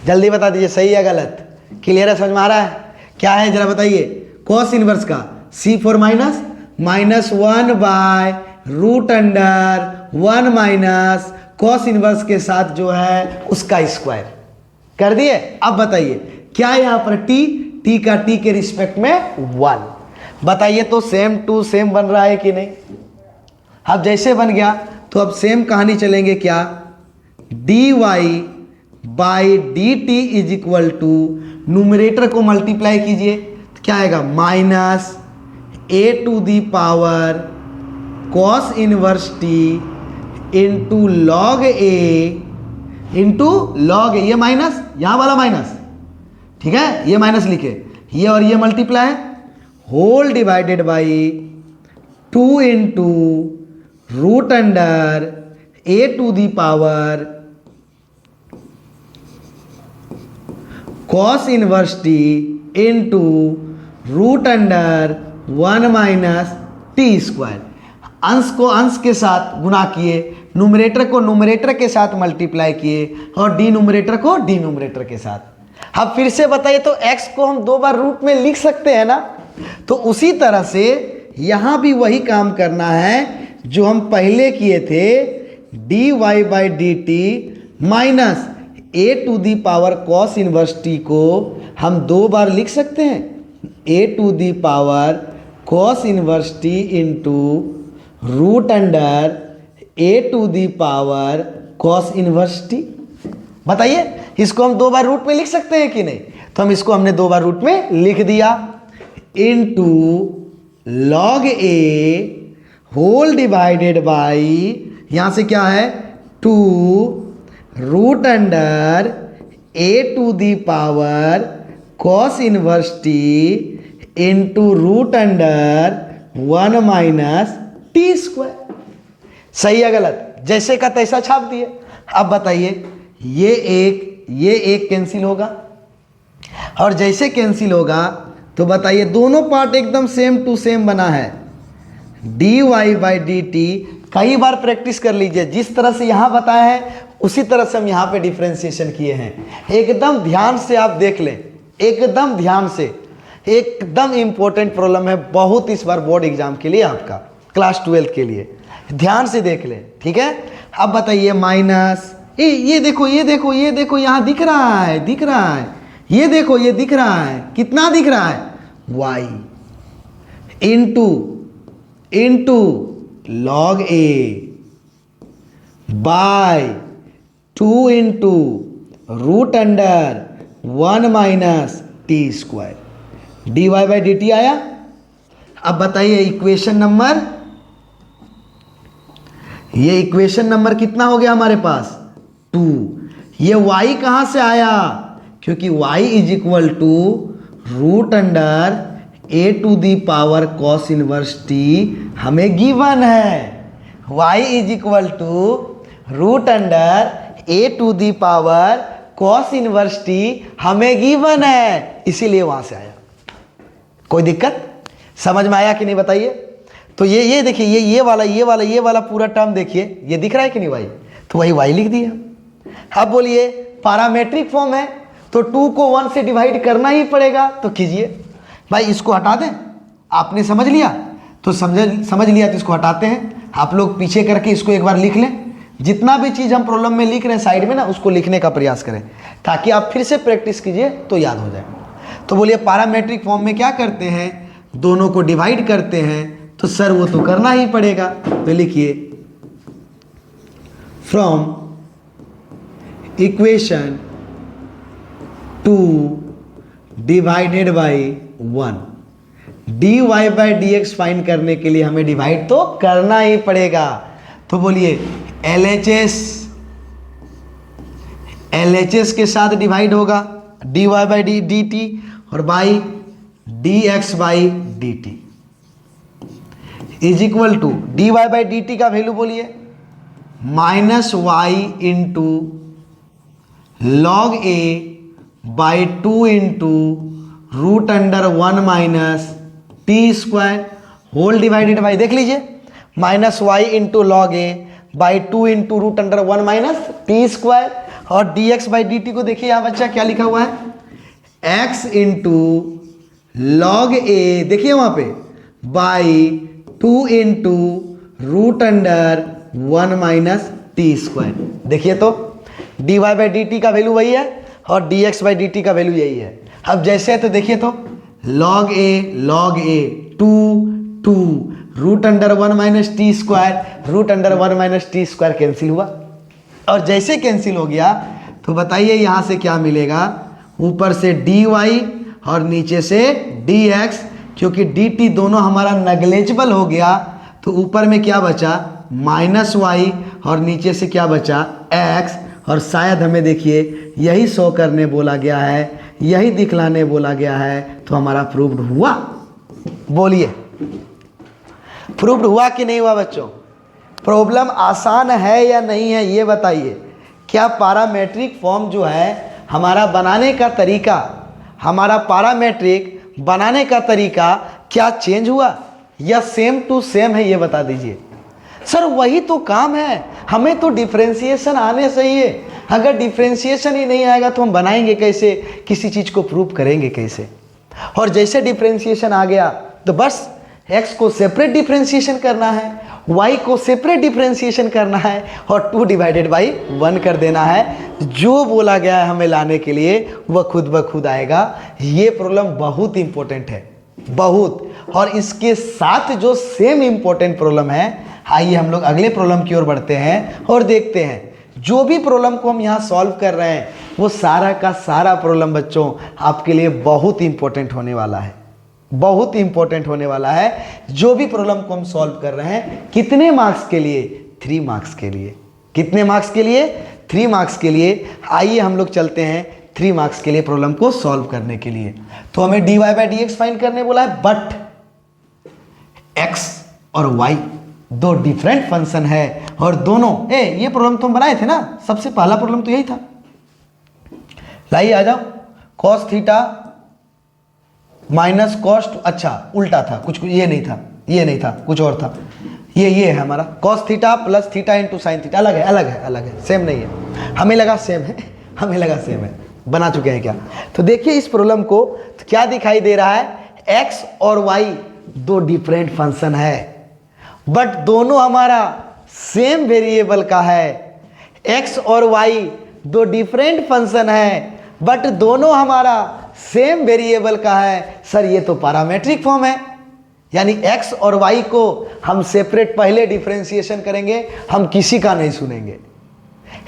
जल्दी बता दीजिए सही या गलत, क्लियर है, समझ में आ रहा है क्या है जरा बताइए। कॉस इनवर्स का C4 minus -1/√1 minus cos inverse के साथ जो है उसका स्क्वायर कर दिए। अब बताइए क्या यहां पर टी का टी के रिस्पेक्ट में 1, बताइए तो सेम टू सेम बन रहा है कि नहीं। अब जैसे बन गया तो अब सेम कहानी चलेंगे, क्या dy/dt is equal to, numerator को मल्टीप्लाई कीजिए तो क्या आएगा -a to the power cos inverse T into log A into log A, ये माइनस यहां वाला माइनस, ठीक है, ये माइनस लिखे, ये और ये multiply whole divided by 2 into √a to the power cos inverse T into √1 minus T square. अंश को अंश के साथ गुणा किए, न्यूमरेटर को न्यूमरेटर के साथ मल्टीप्लाई किए और डिनोमिनेटर को डिनोमिनेटर के साथ। अब फिर से बताइए तो x को हम 2 बार रूट में लिख सकते हैं ना, तो उसी तरह से यहां भी वही काम करना है जो हम पहले किए थे, dy/dt minus a to the power cos inverse t को हम 2 बार लिख सकते हैं, a to the power cos inverse T into √a to the power cos inverse t. बताइए इसको हम 2 बार रूट में लिख सकते हैं कि नहीं, तो हम इसको हमने 2 बार रूट में लिख दिया into log a whole divided by, यहां से क्या है 2√a to the power cos inverse T into √1 minus T square. सही है गलत, जैसे का तैसा छाप दिए। अब बताइए ये एक कैंसिल होगा, और जैसे कैंसिल होगा तो बताइए दोनों पार्ट एकदम सेम टू सेम बना है, dy/dt। कई बार प्रैक्टिस कर लीजिए, जिस तरह से यहाँ बताया है उसी तरह से हम यहाँ पे डिफरेंशिएशन किए हैं। एकदम ध्यान से आप देख लें, एकदम ध्यान से, एकदम इंपॉर्टेंट प्रॉब्लम है बहुत इस बार बोर्ड एग्जाम के लिए, आपका क्लास 12 के लिए। ध्यान से देख ले, ठीक है। अब बताइए माइनस, ये देखो ये देखो ये देखो, यहाँ दिख रहा है, दिख रहा है, ये देखो ये दिख रहा है, कितना दिख रहा है, y into log a by 2 into root under 1 minus T square d Y by D t आया। अब बताइए इक्वेशन नंबर, ये इक्वेशन नंबर कितना हो गया हमारे पास 2। ये y कहां से आया, क्योंकि y is equal to root under a to the power cos inverse t हमें गिवन है। y is equal to root under a to the power cos inverse t हमें गिवन है, इसीलिए वहां से आया। कोई दिक्कत समझ में आया कि नहीं बताइए। तो ये देखिए ये वाला पूरा टर्म देखिए, ये दिख रहा है कि नहीं भाई, तो वही y लिख दिया। अब बोलिए पैरामेट्रिक फॉर्म है तो 2 को 1 से डिवाइड करना ही पड़ेगा, तो कीजिए भाई, इसको हटा दें। आपने समझ लिया तो समझ लिया तो इसको हटाते हैं। आप लोग पीछे करके इसको एक बार लिख लें, जितना भी चीज़ हम प्रॉब्लम में लिख रहे हैं साइड में ना, उसको लिखने का प्रयास करें ताकि आप फिर से प्रैक्टिस कीजिए तो याद हो जाए। तो बोलिए पैरामेट्रिक फॉर्म में क्या करते हैं, दोनों को डिवाइड करते हैं, तो सर वो तो करना ही पड़ेगा। तो लिखिए from equation 2 divided by 1 d Y by D x find करने के लिए हमें डिवाइड तो करना ही पड़ेगा। तो बोलिए LHS के साथ डिवाइड होगा D Y by D T और by D x by D T is equal to D Y by D T का वैल्यू बोलिए minus Y into log A by 2 into root under 1 minus T square whole divided by, देख लीजिए minus Y into log A by 2 into root under 1 minus T square, और D x by D T को देखिए यहाँ बच्चा क्या लिखा हुआ है x इंटू लॉग ए, देखिए वहाँ पे by 2 into root under 1 minus T square. देखिए तो d Y by D T का वैल्यू वही है और D x by D T का वैल्यू यही है। अब जैसे है तो देखिए तो log a 2 root under 1 minus T square, root under 1 minus T square cancel हुआ, और जैसे कैंसिल हो गया तो बताइए यहाँ से क्या मिलेगा, ऊपर से डी वाई और नीचे से डी एक्स, क्योंकि डी टी दोनों हमारा नेग्लेजिबल हो गया तो ऊपर में क्या बचा माइनस वाई और नीचे से क्या बचा एक्स, और शायद हमें देखिए यही शो करने बोला गया है, यही दिखलाने बोला गया है, तो हमारा प्रूव्ड हुआ। बोलिए प्रूव्ड हुआ कि नहीं हुआ बच्चों। प्रॉब्लम आसान है या नहीं है ये बताइए। क्या पैरामेट्रिक फॉर्म जो है हमारा बनाने का तरीका, हमारा पैरामेट्रिक बनाने का तरीका क्या चेंज हुआ या सेम टू सेम है, ये बता दीजिए। सर वही तो काम है, हमें तो डिफरेंशिएशन आने चाहिए। अगर डिफरेंशिएशन ही नहीं आएगा तो हम बनाएंगे कैसे, किसी चीज़ को प्रूव करेंगे कैसे। और जैसे डिफरेंशिएशन आ गया तो बस x को सेपरेट डिफरेंशिएशन करना है, y को सेपरेट डिफरेंशिएशन करना है और 2 डिवाइडेड बाई 1 कर देना है। जो बोला गया है हमें लाने के लिए वह खुद ब खुद आएगा। ये प्रॉब्लम बहुत इंपॉर्टेंट है, बहुत। और इसके साथ जो सेम इंपॉर्टेंट प्रॉब्लम है, आइए हम लोग अगले प्रॉब्लम की ओर बढ़ते हैं और देखते हैं जो भी प्रॉब्लम को हम यहाँ सॉल्व कर रहे हैं वो सारा का सारा प्रॉब्लम बच्चों आपके लिए बहुत इंपॉर्टेंट होने वाला है, बहुत इंपॉर्टेंट होने वाला है। जो भी प्रॉब्लम को हम सॉल्व कर रहे हैं, कितने मार्क्स के लिए, 3 मार्क्स के लिए। कितने मार्क्स के लिए, 3 मार्क्स के लिए। आइए हम लोग चलते हैं 3 मार्क्स के लिए प्रॉब्लम को सॉल्व करने के लिए। तो हमें d Y by D x find करने बोला है, बट एक्स और वाई दो डिफरेंट फंक्शन है और दोनों ये प्रॉब्लम तो हम बनाए थे ना, सबसे पहला प्रॉब्लम तो यही था। लाइए आ जाओ, कॉस थीटा माइनस कॉस्ट, अच्छा उल्टा था, कुछ ये नहीं था, ये नहीं था, कुछ और था। ये है हमारा cos theta plus theta into sine theta. अलग है, सेम नहीं है। हमें लगा सेम है, बना चुके हैं क्या। तो देखिए इस प्रॉब्लम को तो क्या दिखाई दे रहा है, एक्स और वाई दो डिफरेंट फंक्शन है। बट दोनों हमारा सेम वेरिएबल का है। x और y दो डिफरेंट फंक्शन है बट दोनों हमारा सेम वेरिएबल का है। सर ये तो पैरामीट्रिक फॉर्म है, यानी x और y को हम सेपरेट पहले डिफरेंशिएशन करेंगे, हम किसी का नहीं सुनेंगे।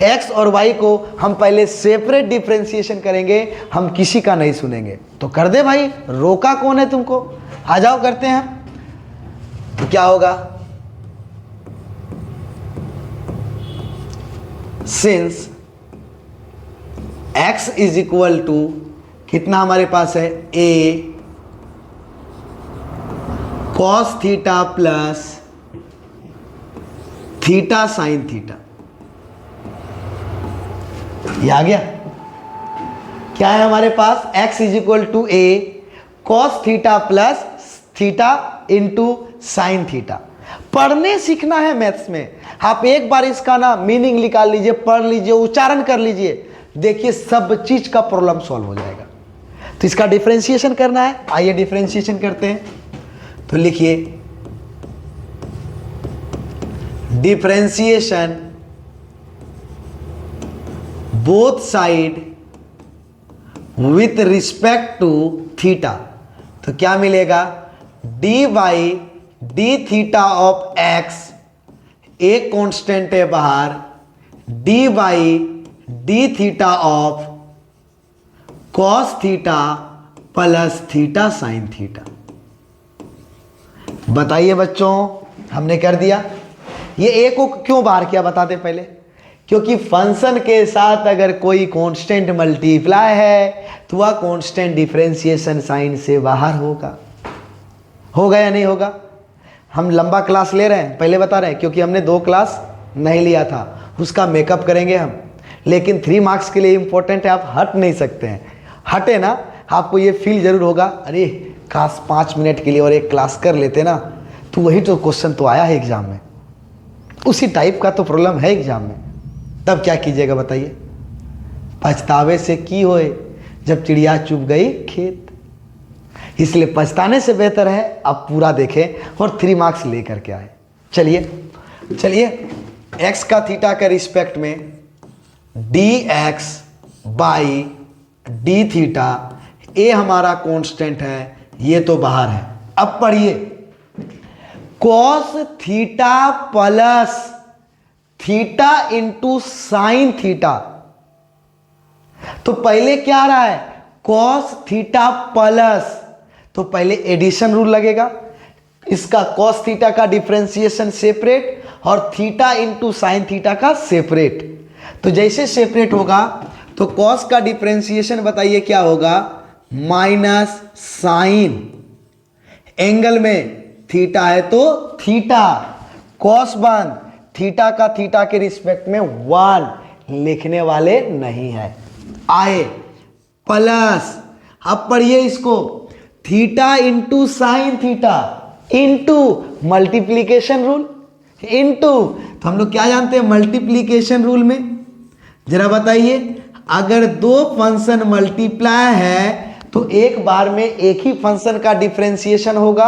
x और y को हम पहले सेपरेट डिफरेंशिएशन करेंगे, हम किसी का नहीं सुनेंगे। तो कर दे भाई, रोका कौन है तुमको? आ जाओ करते हैं। तो क्या होगा? Since x is equal to कितना हमारे पास है, a cos theta plus theta sine theta. ये आ गया। क्या है हमारे पास? x is equal to a cos theta plus theta into sine theta. पढ़ने सीखना है मैथ्स में। आप एक बार इसका ना मीनिंग निकाल लीजिए, पढ़ लीजिए, उच्चारण कर लीजिए, देखिए सब चीज का प्रॉब्लम सॉल्व हो जाएगा। तो इसका डिफरेंशिएशन करना है, आइए डिफरेंशिएशन करते हैं। तो लिखिए differentiation both side with respect to theta. तो क्या मिलेगा? D by D theta of x, एक कांस्टेंट है बाहर, d by D theta of cos theta plus theta sine theta. बताइए बच्चों, हमने कर दिया। ये एक को क्यों बाहर किया बताते पहले? क्योंकि फंक्शन के साथ अगर कोई कांस्टेंट मल्टीप्लाई है तो वह कांस्टेंट डिफरेंशिएशन साइन से बाहर होगा। होगा या नहीं होगा? हम लंबा क्लास ले रहे हैं, पहले बता रहे हैं, क्योंकि हमने 2 क्लास नहीं लिया था, उसका मेकअप करेंगे हम। लेकिन 3 मार्क्स के लिए इंपॉर्टेंट है, आप हट नहीं सकते हैं। हटे ना, आपको ये फील जरूर होगा, अरे काश 5 मिनट के लिए और एक क्लास कर लेते ना, तो वही तो क्वेश्चन तो आया है एग्जाम में, उसी टाइप का तो प्रॉब्लम है एग्जाम में। तब क्या कीजिएगा बताइए? पछतावे से की होए जब चिड़िया चुग गई खेत। इसलिए पछताने से बेहतर है आप पूरा देखें और 3 मार्क्स लेकर के आए। चलिए x का थीटा के रिस्पेक्ट में dx बाई डी थीटा, ए हमारा कांस्टेंट है, ये तो बाहर है। अब पढ़िए cos theta plus theta into sine theta. तो पहले क्या आ रहा है? cos थीटा प्लस, तो पहले एडिशन रूल लगेगा। इसका cos थीटा का डिफरेंशिएशन सेपरेट और थीटा इंटू साइन थीटा का सेपरेट। तो जैसे सेपरेट होगा तो cos का डिफरेंशिएशन बताइए क्या होगा? माइनस साइन, एंगल में थीटा है तो थीटा, cos 1 थीटा का थीटा के रिस्पेक्ट में 1 लिखने वाले नहीं है, आए प्लस। अब पढ़िए इसको, theta into sine theta into multiplication rule into, तो हम लोग क्या जानते हैं मल्टीप्लीकेशन रूल में? जरा बताइए, अगर 2 फंक्शन मल्टीप्लाई है तो एक बार में एक ही फंक्शन का डिफरेंशिएशन होगा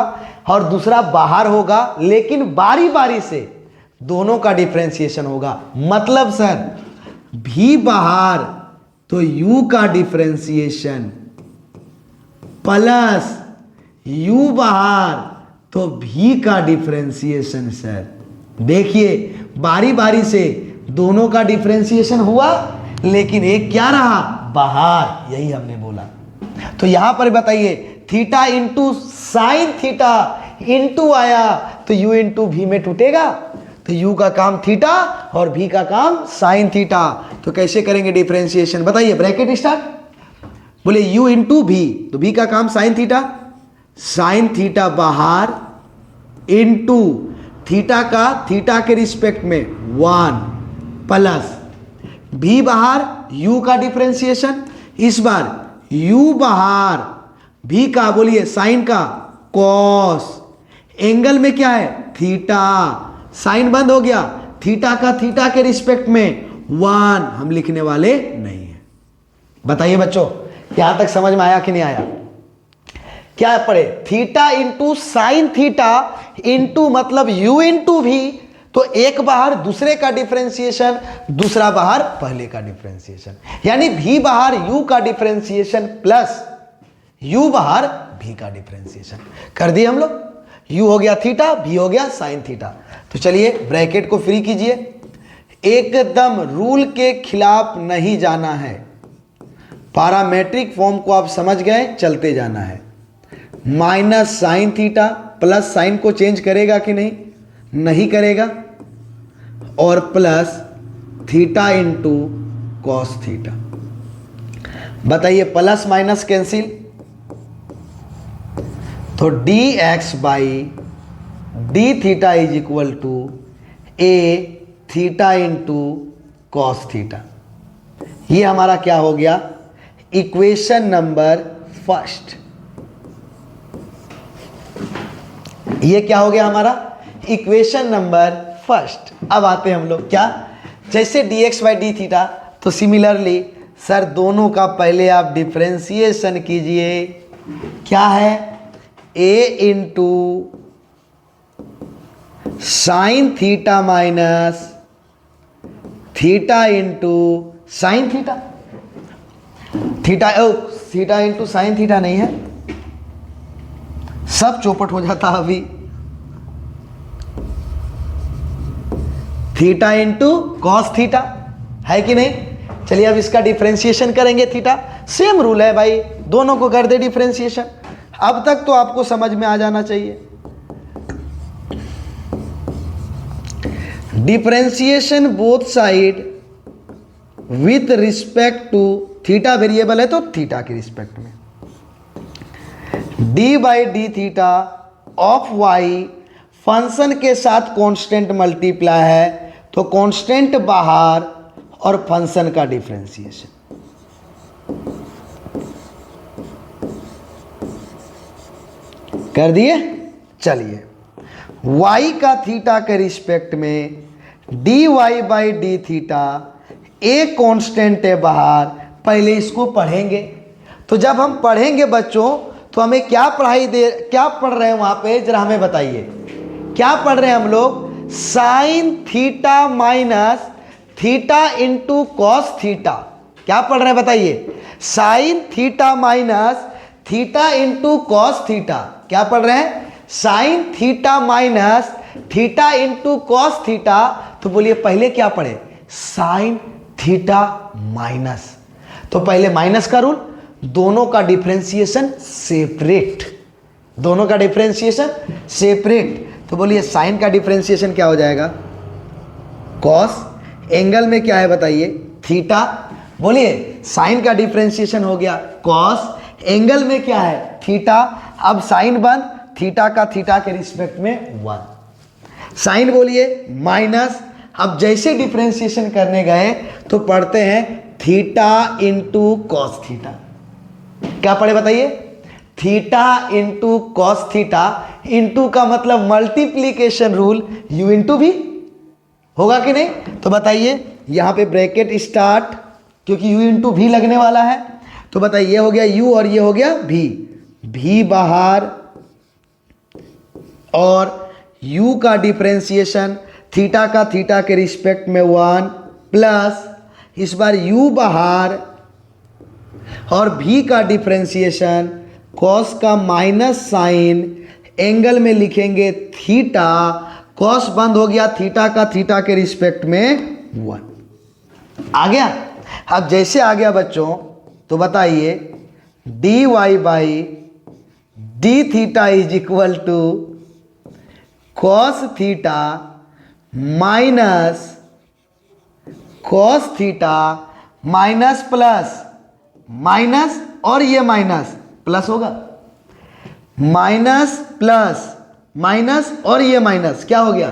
और दूसरा बाहर होगा, लेकिन बारी बारी से दोनों का डिफरेंशिएशन होगा। मतलब सर भी बाहर तो u का डिफरेंशिएशन प्लस u बाहर तो v का डिफरेंशिएशन। सर देखिए बारी बारी से दोनों का डिफरेंशिएशन हुआ, लेकिन एक क्या रहा? बाहर, यही हमने बोला। तो यहां पर बताइए theta into sine theta into आया तो u इंटू v में टूटेगा, तो u का काम थीटा और v का काम साइन थीटा। तो कैसे करेंगे डिफरेंशिएशन बताइए? ब्रैकेट स्टार्ट, बोले u इंटू v, तो v का काम साइन थीटा, साइन थीटा बाहर इंटू थीटा का थीटा के रिस्पेक्ट में 1 प्लस v बाहर, u का डिफरेंशिएशन, इस बार u बाहर, v का बोलिए साइन का cos, एंगल में क्या है? थीटा, साइन बंद हो गया, थीटा का थीटा के रिस्पेक्ट में 1 हम लिखने वाले नहीं है। बताइए बच्चों, यहां तक समझ में आया कि नहीं आया? क्या पढ़े, theta into sine theta into मतलब u इंटू भी, तो एक बाहर दूसरे का डिफरेंशिएशन, दूसरा बाहर पहले का डिफरेंशिएशन, यानी v बाहर u का डिफरेंशिएशन प्लस u बाहर v का डिफरेंशिएशन कर दिए हम लोग। u हो गया थीटा, v हो गया साइन थीटा। तो चलिए ब्रैकेट को फ्री कीजिए, एकदम रूल के खिलाफ नहीं जाना है, पैरामेट्रिक फॉर्म को आप समझ गए, चलते जाना है। Minus sine theta plus sine को चेंज करेगा कि नहीं, नहीं करेगा, और plus theta into cos theta. बताइए प्लस माइनस कैंसिल, तो d x by D theta is equal to a theta into cos theta. ये हमारा क्या हो गया, इक्वेशन नंबर फर्स्ट। ये क्या हो गया हमारा, इक्वेशन नंबर फर्स्ट। अब आते हैं हम लोग क्या, जैसे D x by D theta, तो सिमिलरली सर दोनों का पहले आप डिफरेंशिएशन कीजिए। क्या है, A into sine theta minus theta into sine theta, theta into sine theta नहीं है, सब चौपट हो जाता अभी। थीटा इंटू कॉस थीटा है कि नहीं। चलिए अब इसका डिफरेंशिएशन करेंगे, थीटा सेम रूल है भाई, दोनों को कर दे डिफरेंशिएशन। अब तक तो आपको समझ में आ जाना चाहिए। Differentiation both side with respect to theta, variable है तो थीटा के रिस्पेक्ट में, d by D theta of y, function के साथ कांस्टेंट मल्टीप्लाई है तो कांस्टेंट बाहर और फंक्शन का डिफरेंशिएशन। कर दिए। चलिए y का थीटा के रिस्पेक्ट में d Y by D theta, एक कांस्टेंट है बाहर, पहले इसको पढ़ेंगे। तो जब हम पढ़ेंगे बच्चों तो हमें क्या क्या पढ़ रहे हैं वहां पे, जरा हमें बताइए क्या पढ़ रहे हैं हम लोग, sign theta minus theta into cos theta. क्या पढ़ रहे हैं बताइए, sign theta minus theta into cos theta. क्या पढ़ रहे हैं, sign theta minus theta into cos theta. तो बोलिए पहले क्या पढ़े, साइन थीटा माइनस, तो पहले माइनस का रूल, दोनों का डिफरेंशिएशन सेपरेट, दोनों का डिफरेंशिएशन सेपरेट। तो बोलिए साइन का डिफरेंशिएशन क्या हो जाएगा, कॉस, एंगल में क्या है बताइए, थीटा। बोलिए साइन का डिफरेंशिएशन हो गया कॉस, एंगल में क्या है, थीटा। अब साइन बंद, थीटा का थीटा के रिस्पेक्ट में 1, साइन बोलिए माइनस। अब जैसे डिफरेंशिएशन करने गए तो पढ़ते हैं थीटा इंटू कॉस थीटा। क्या पढ़े बताइए, theta into cos theta, into का मतलब मल्टीप्लीकेशन रूल, u इंटू भी होगा कि नहीं। तो बताइए यहां पे ब्रैकेट स्टार्ट, क्योंकि u इंटू भी लगने वाला है। तो बताइए ये हो गया u और ये हो गया v बाहर, और u का डिफरेंशिएशन थीटा का थीटा के रिस्पेक्ट में 1 प्लस, इस बार u बाहर, और v का डिफरेंशिएशन कॉस का माइनस साइन, एंगल में लिखेंगे थीटा, कॉस बंद हो गया, थीटा का थीटा के रिस्पेक्ट में 1 आ गया। अब जैसे आ गया बच्चों तो बताइए d Y by D theta is equal to cos theta minus cos theta minus plus minus, और ये माइनस प्लस होगा, माइनस प्लस माइनस, और ये माइनस क्या हो गया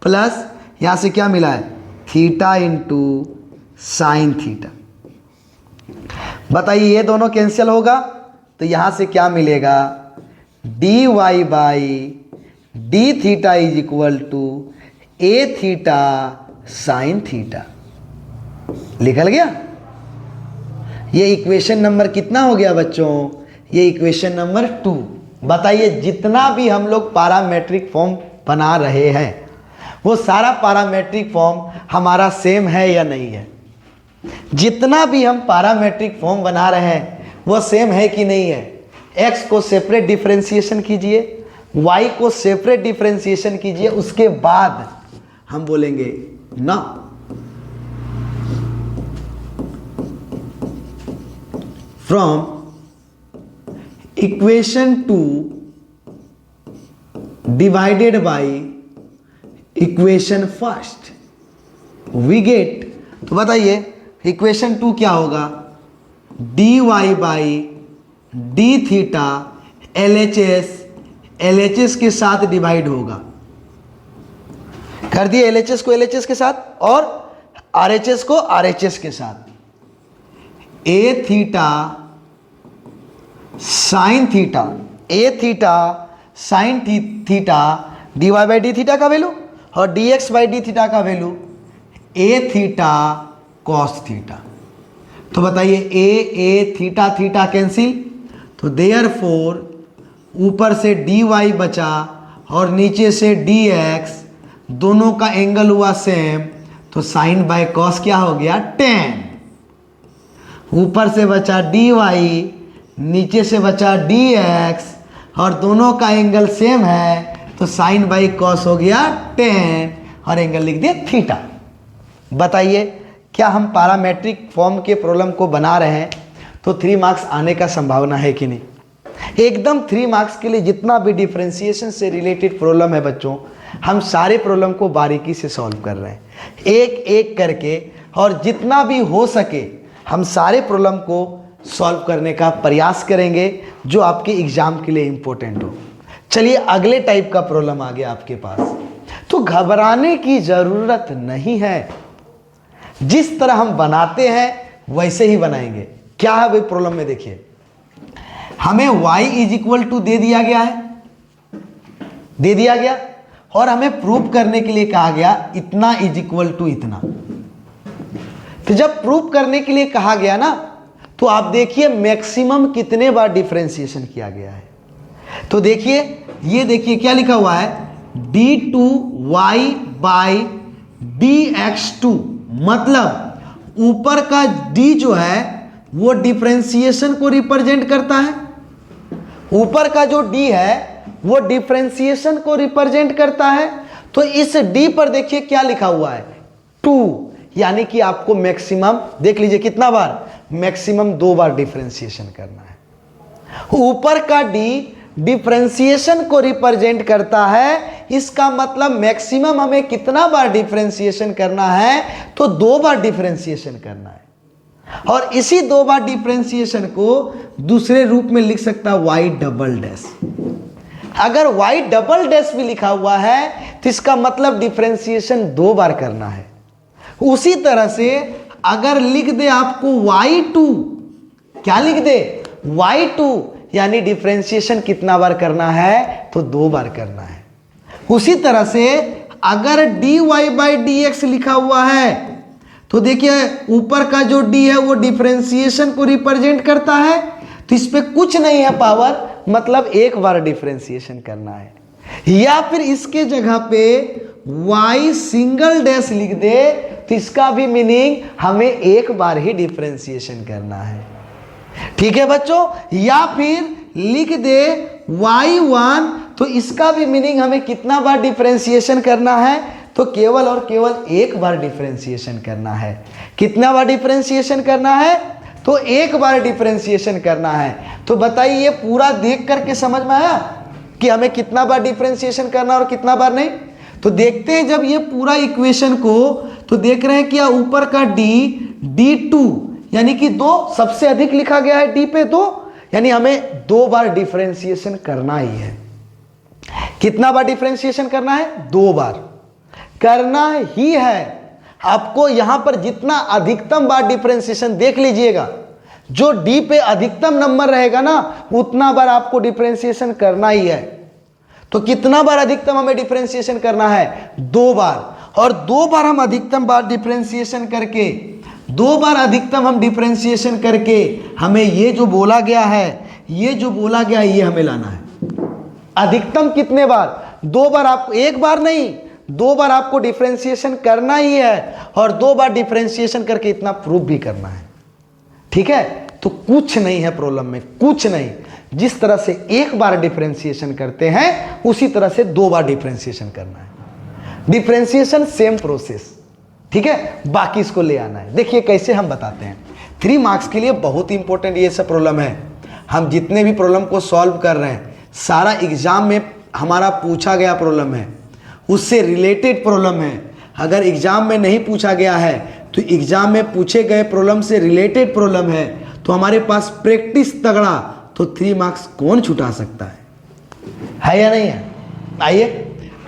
प्लस। यहां से क्या मिला है, थीटा इंटू साइन थीटा। बताइए ये दोनों कैंसिल होगा तो यहां से क्या मिलेगा, d Y by D theta is equal to a theta sine theta. लिखल गया। ये इक्वेशन नंबर कितना हो गया बच्चों, ये इक्वेशन नंबर 2। बताइए जितना भी हम लोग पैरामेट्रिक फॉर्म बना रहे हैं वो सारा पैरामेट्रिक फॉर्म हमारा सेम है या नहीं है? जितना भी हम पैरामेट्रिक फॉर्म बना रहे हैं वो सेम है कि नहीं है? x को सेपरेट डिफरेंशिएशन कीजिए, y को सेपरेट डिफरेंशिएशन कीजिए, उसके बाद हम बोलेंगे ना from equation 2 divided by equation first we get. तो बताइए इक्वेशन 2 क्या होगा? dy by D theta LHS के साथ डिवाइड होगा। कर दिए LHS को LHS के साथ और RHS को RHS के साथ। a theta sine theta, a theta sine theta dy by D theta का वैल्यू और dx बाई डी थीटा का value a theta cos theta. तो बताइए a थीटा थीटा कैंसिल, तो देयरफॉर ऊपर से dy बचा और नीचे से dx, दोनों का एंगल हुआ सेम, तो साइन बाय कॉस क्या हो गया? tan। ऊपर से बचा dy, नीचे से बचा dx और दोनों का एंगल सेम है, तो साइन बाई कॉस हो गया tan और एंगल लिख दिया थीटा। बताइए क्या हम पैरामेट्रिक फॉर्म के प्रॉब्लम को बना रहे हैं तो 3 मार्क्स आने का संभावना है कि नहीं? एकदम 3 मार्क्स के लिए जितना भी डिफरेंशिएशन से रिलेटेड प्रॉब्लम है बच्चों, हम सारे प्रॉब्लम को बारीकी से सॉल्व कर रहे हैं एक एक करके, और जितना भी हो सके हम सारे प्रॉब्लम को सॉल्व करने का प्रयास करेंगे जो आपके एग्जाम के लिए इम्पोर्टेंट हो। चलिए अगले टाइप का प्रॉब्लम आ गया आपके पास। तो घबराने की ज़रूरत नहीं है, जिस तरह हम बनाते हैं वैसे ही बनाएंगे। क्या है भाई प्रॉब्लम में? देखिए हमें y इज इक्वल टू दे दिया गया है, दे दिया गया, और हमें प्रूव करने के लिए कहा गया इतना इज इक्वल टू इतना। तो जब प्रूव करने के लिए कहा गया ना, तो आप देखिए मैक्सिमम कितने बार डिफरेंशिएशन किया गया है। तो देखिए ये देखिए क्या लिखा हुआ है, d2y बाई dx2, मतलब ऊपर का d जो है वो डिफरेंशिएशन को रिप्रेजेंट करता है। ऊपर का जो d है वो डिफरेंशिएशन को रिप्रेजेंट करता है। तो इस d पर देखिए क्या लिखा हुआ है 2, यानी कि आपको मैक्सिमम देख लीजिए कितना बार, मैक्सिमम 2 बार डिफरेंशिएशन करना है। ऊपर का d डिफरेंशिएशन को रिप्रेजेंट करता है, इसका मतलब मैक्सिमम हमें कितना बार डिफरेंशिएशन करना है? तो 2 बार डिफरेंशिएशन करना है। और इसी 2 बार डिफरेंशिएशन को दूसरे रूप में लिख सकता है y डबल डैश। अगर y डबल डैश भी लिखा हुआ है तो इसका मतलब डिफरेंशिएशन 2 बार करना है। उसी तरह से अगर लिख दे आपको y2, क्या लिख दे? y2, यानी डिफरेंशिएशन कितना बार करना है? तो 2 बार करना है। उसी तरह से अगर dy बाई dx लिखा हुआ है तो देखिए ऊपर का जो d है वो डिफरेंशिएशन को रिप्रेजेंट करता है, तो इस पे कुछ नहीं है पावर, मतलब 1 बार डिफरेंशिएशन करना है। या फिर इसके जगह पे y सिंगल डैश लिख दे तो इसका भी मीनिंग हमें 1 बार ही डिफरेंशिएशन करना है। ठीक है बच्चों? या फिर लिख दे y1, तो इसका भी मीनिंग हमें कितना बार डिफरेंशिएशन करना है? तो केवल और केवल 1 बार डिफरेंशिएशन करना है। कितना बार डिफरेंशिएशन करना है? तो 1 बार डिफरेंशिएशन करना है। तो बताइए ये पूरा देख करके समझ में आया कि हमें कितना बार डिफरेंशिएशन करना और कितना बार नहीं? तो देखते हैं जब ये पूरा इक्वेशन को, तो देख रहे हैं कि ऊपर का d2 यानी कि 2 सबसे अधिक लिखा गया है d पे 2, यानी हमें 2 बार डिफरेंशिएशन करना ही है। कितना बार डिफरेंशिएशन करना है? 2 बार करना ही है। आपको यहां पर जितना अधिकतम बार डिफरेंशिएशन देख लीजिएगा, जो d पे अधिकतम नंबर रहेगा ना उतना बार आपको डिफरेंशिएशन करना ही है। तो कितना बार अधिकतम हमें डिफरेंशिएशन करना है? 2 बार। और 2 बार हम अधिकतम बार डिफरेंशिएशन करके, 2 बार अधिकतम हम डिफरेंशिएशन करके हमें ये जो बोला गया है, ये जो बोला गया है ये हमें लाना है। अधिकतम कितने बार? 2 बार। आपको एक बार नहीं, 2 बार आपको डिफरेंशिएशन करना ही है, और 2 बार डिफरेंशिएशन करके इतना प्रूफ भी करना है। ठीक है, तो कुछ नहीं है प्रॉब्लम में, कुछ नहीं। जिस तरह से एक बार डिफरेंशिएशन करते हैं उसी तरह से 2 बार डिफरेंशिएशन करना है। डिफरेंशिएशन सेम प्रोसेस, ठीक है, बाकी इसको ले आना है। देखिए कैसे हम बताते हैं। 3 मार्क्स के लिए बहुत इंपॉर्टेंट ये सब प्रॉब्लम है। हम जितने भी प्रॉब्लम को सॉल्व कर रहे हैं, सारा एग्जाम में हमारा पूछा गया प्रॉब्लम है, उससे रिलेटेड प्रॉब्लम है। अगर एग्जाम में नहीं पूछा गया है तो एग्जाम में पूछे गए प्रॉब्लम से रिलेटेड प्रॉब्लम है, तो हमारे पास प्रैक्टिस तगड़ा, तो 3 मार्क्स कौन छुटा सकता है या नहीं है? आइए,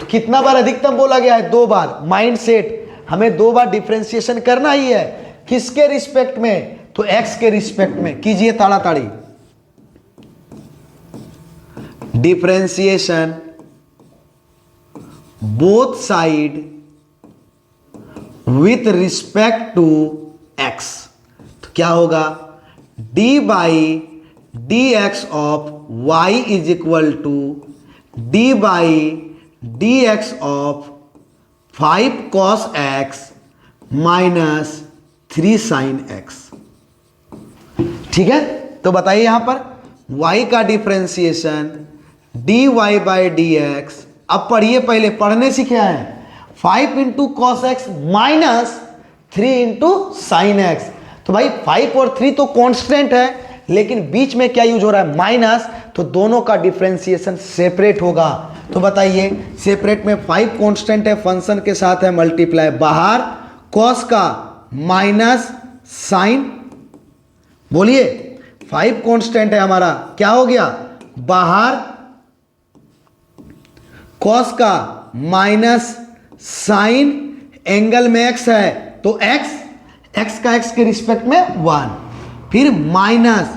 तो कितना बार अधिकतम बोला गया है? 2 बार। माइंड सेट, हमें 2 बार डिफरेंशिएशन करना ही है। किसके रिस्पेक्ट में? तो एक्स के रिस्पेक्ट में। कीजिए ताड़ाताड़ी। Differentiation both side with respect to x, तो क्या होगा? D by D x of y is equal to d by D x of 5 cos x minus 3 sin x। ठीक है, तो बताइए यहां पर y का differentiation dy by D x. अब पढ़िए, पहले पढ़ने सीखे हैं। 5 into cos x minus 3 into sine x. तो भाई 5 और 3 तो कांस्टेंट है, लेकिन बीच में क्या यूज हो रहा है? माइनस, तो दोनों का डिफरेंशिएशन सेपरेट होगा। तो बताइए, सेपरेट में 5 कांस्टेंट है, फंक्शन के साथ है मल्टीप्लाई, बाहर कॉस का माइनस साइन। बोलिए, 5 कांस्टेंट है हमारा, क्या हो गया? बाहर कॉस का माइनस साइन, एंगल में एक्स है तो एक्स का एक्स के रिस्पेक्ट में 1, फिर माइनस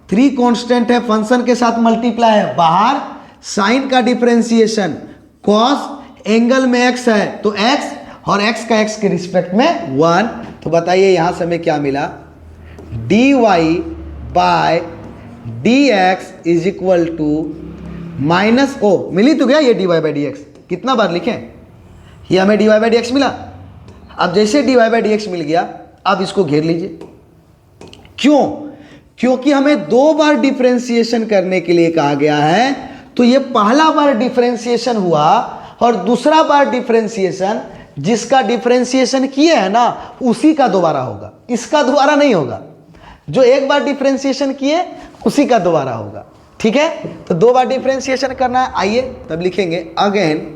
3 कांस्टेंट है, फंक्शन के साथ मल्टीप्लाई है, बाहर साइन का डिफरेंशिएशन, कॉस, एंगल में एक्स है तो एक्स, और एक्स का एक्स के रिस्पेक्ट में 1। तो बताइए यहां से हमें क्या मिला? D y by d x is equal to minus, ओ मिली तो गया ये d Y by D x. कितना बार लिखें? ये हमें d Y by D x मिला। अब जैसे d Y by D x मिल गया, अब इसको घेर लीजिए। क्यों? क्योंकि हमें 2 बार डिफरेंशिएशन करने के लिए कहा गया है। तो ये पहला बार डिफरेंशिएशन हुआ, और दूसरा बार डिफरेंशिएशन जिसका डिफरेंशिएशन किए है ना, उसी का दोबारा होगा, इसका दोबारा नहीं होगा। जो एक बार डिफरेंशिएशन किए उसी का दोबारा होगा। ठीक है, तो 2 बार डिफरेंशिएशन करना है। आइए तब लिखेंगे again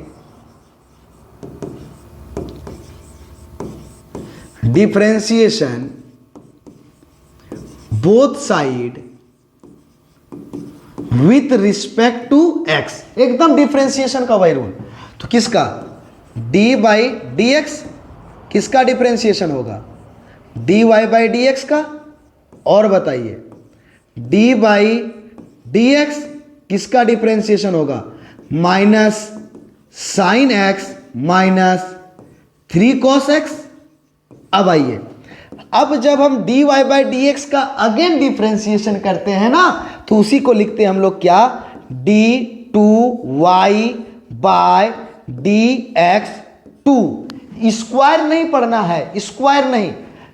differentiation both side with respect to x. एकदम डिफरेंशिएशन का वही रूल। तो किसका? D by D x. किसका डिफरेंशिएशन होगा? D Y by D x का। और बताइए, डी बाई डी एक्स किसका डिफरेंशिएशन होगा? Minus sine x minus 3 cos x. अब आइए, अब जब हम d Y by D x का अगेन डिफरेंशिएशन करते हैं ना, तो उसी को लिखते हैं हम लोग क्या? D two y by d x two. Square नहीं पढ़ना है, स्क्वायर नहीं,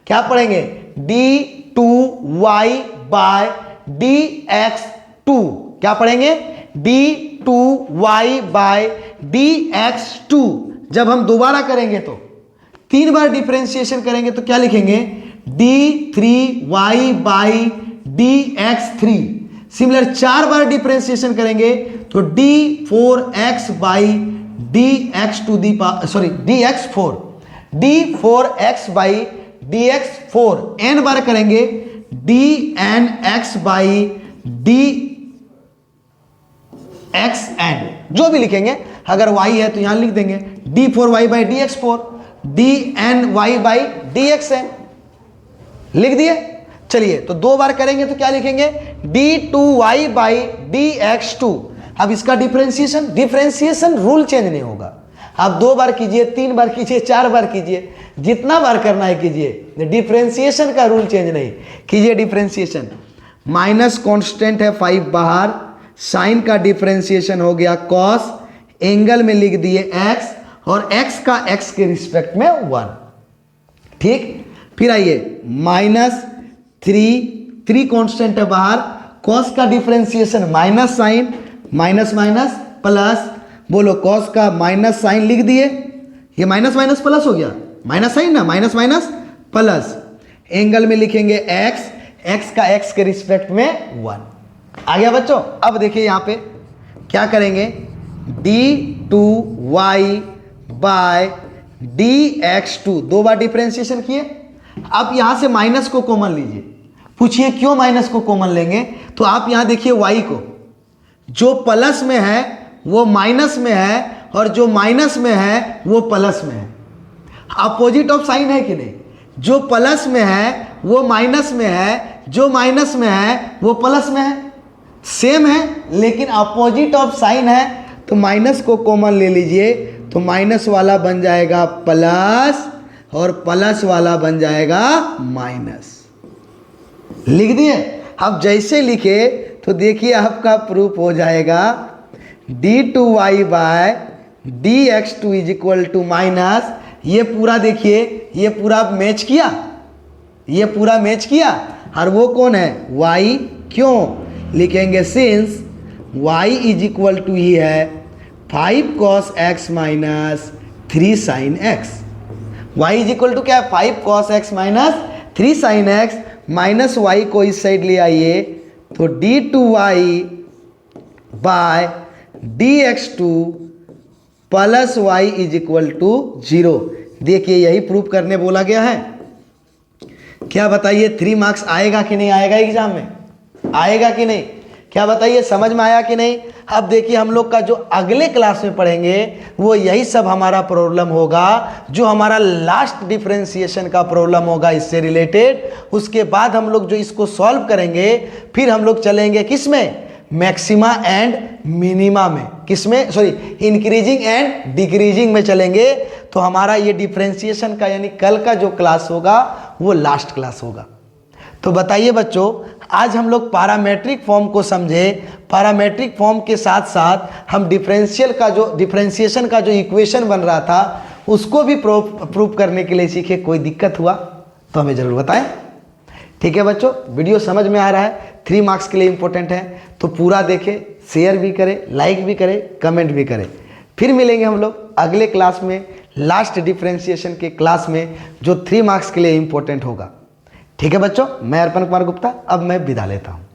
क्या पढ़ेंगे? D two y by d x two. क्या पढ़ेंगे? D two y by d x two. जब हम दोबारा करेंगे तो 3 बार डिफरेंशिएशन करेंगे तो क्या लिखेंगे? D three y by D x three. Similar 4 बार डिफरेंशिएशन करेंगे तो d 4x by D x to the sorry d x 4, d 4x by D x 4। n बार करेंगे d n x by D x n. जो भी लिखेंगे, अगर y है तो यहां लिख देंगे d 4y by D x 4, d n y by D x n. लिख दिए। चलिए, तो 2 बार करेंगे तो क्या लिखेंगे? D two y by D x two. अब इसका डिफरेंशिएशन रूल चेंज नहीं होगा। आप 2 बार कीजिए, 3 बार कीजिए, 4 बार कीजिए, जितना बार करना है कीजिए, डिफरेंशिएशन का रूल चेंज नहीं कीजिए। डिफरेंशिएशन माइनस कांस्टेंट है 5 बाहर, साइन का डिफरेंशिएशन हो गया कॉस, एंगल में लिख दिए एक्स, और एक्स का एक्स के रिस्पेक्ट में 1। ठीक, फिर आइए -3 कांस्टेंट है बाहर, कॉस का differentiation minus sine, minus minus plus, बोलो कॉस का माइनस साइन लिख दिए, ये माइनस माइनस प्लस हो गया, माइनस साइन ना, माइनस माइनस प्लस, एंगल में लिखेंगे एक्स, एक्स का एक्स के रिस्पेक्ट में 1। आ गया बच्चों। अब देखिए यहाँ पे क्या करेंगे, d2y बाय dx2, 2 बार डिफरेंशिएशन किए। अब यहाँ से माइनस को कॉमन लीजिए। पूछिए क्यों माइनस को कॉमन लेंगे, तो आप यहाँ देखिए y को, जो प्लस में है वो माइनस में है, और जो माइनस में है वो प्लस में है। अपोजिट ऑफ साइन है कि नहीं, जो प्लस में है वो माइनस में है, जो माइनस में है वो प्लस में है, सेम है लेकिन अपोजिट ऑफ साइन है। तो माइनस को कॉमन ले लीजिए, तो माइनस वाला बन जाएगा प्लस, और प्लस वाला बन जाएगा माइनस। लिख दिए। अब जैसे लिखे तो देखिए आपका प्रूफ हो जाएगा, d2y bye dx2 is equal to minus, ये पूरा देखिए, ये पूरा मैच किया, ये पूरा मैच किया, और वो कौन है, y। क्यों लिखेंगे, since y is equal to ही है 5 cos x minus 3 sin x। y is equal to क्या है, 5 cos x minus 3 sin x, minus y को इस साइड ले आइए, तो d2y bye dx2 plus y is equal to 0। देखिए यही प्रूफ करने बोला गया है। क्या बताइए 3 मार्क्स आएगा कि नहीं आएगा एग्जाम में, आएगा कि नहीं, क्या बताइए, समझ में आया कि नहीं। अब देखिए हम लोग का जो अगले क्लास में पढ़ेंगे वो यही सब हमारा प्रॉब्लम होगा, जो हमारा लास्ट डिफरेंशिएशन का प्रॉब्लम होगा इससे रिलेटेड। उसके बाद हम लोग जो इसको सॉल्व करेंगे, फिर हम लोग चलेंगे किस में, मैक्सिमा एंड मिनिमा में, किस में, सॉरी इंक्रीजिंग एंड डिक्रीजिंग में चलेंगे। तो हमारा ये डिफरेंशिएशन का यानी कल का जो क्लास होगा वो लास्ट क्लास होगा। तो बताइए बच्चों, आज हम लोग पैरामेट्रिक फॉर्म को समझे, पैरामेट्रिक फॉर्म के साथ साथ हम डिफरेंशिएशन का जो इक्वेशन बन रहा था उसको भी प्रूफ करने के लिए सीखे। कोई दिक्कत हुआ तो हमें ज़रूर बताएं। ठीक है बच्चों, वीडियो समझ में आ रहा है, 3 मार्क्स के लिए इंपॉर्टेंट है, तो पूरा देखें, शेयर भी करें, लाइक भी करें, कमेंट भी करें। फिर मिलेंगे हम लोग अगले क्लास में, लास्ट डिफरेंशिएशन के क्लास में, जो 3 मार्क्स के लिए इंपॉर्टेंट होगा। ठीक है बच्चों, मैं अर्पण कुमार गुप्ता अब मैं विदा लेता हूँ।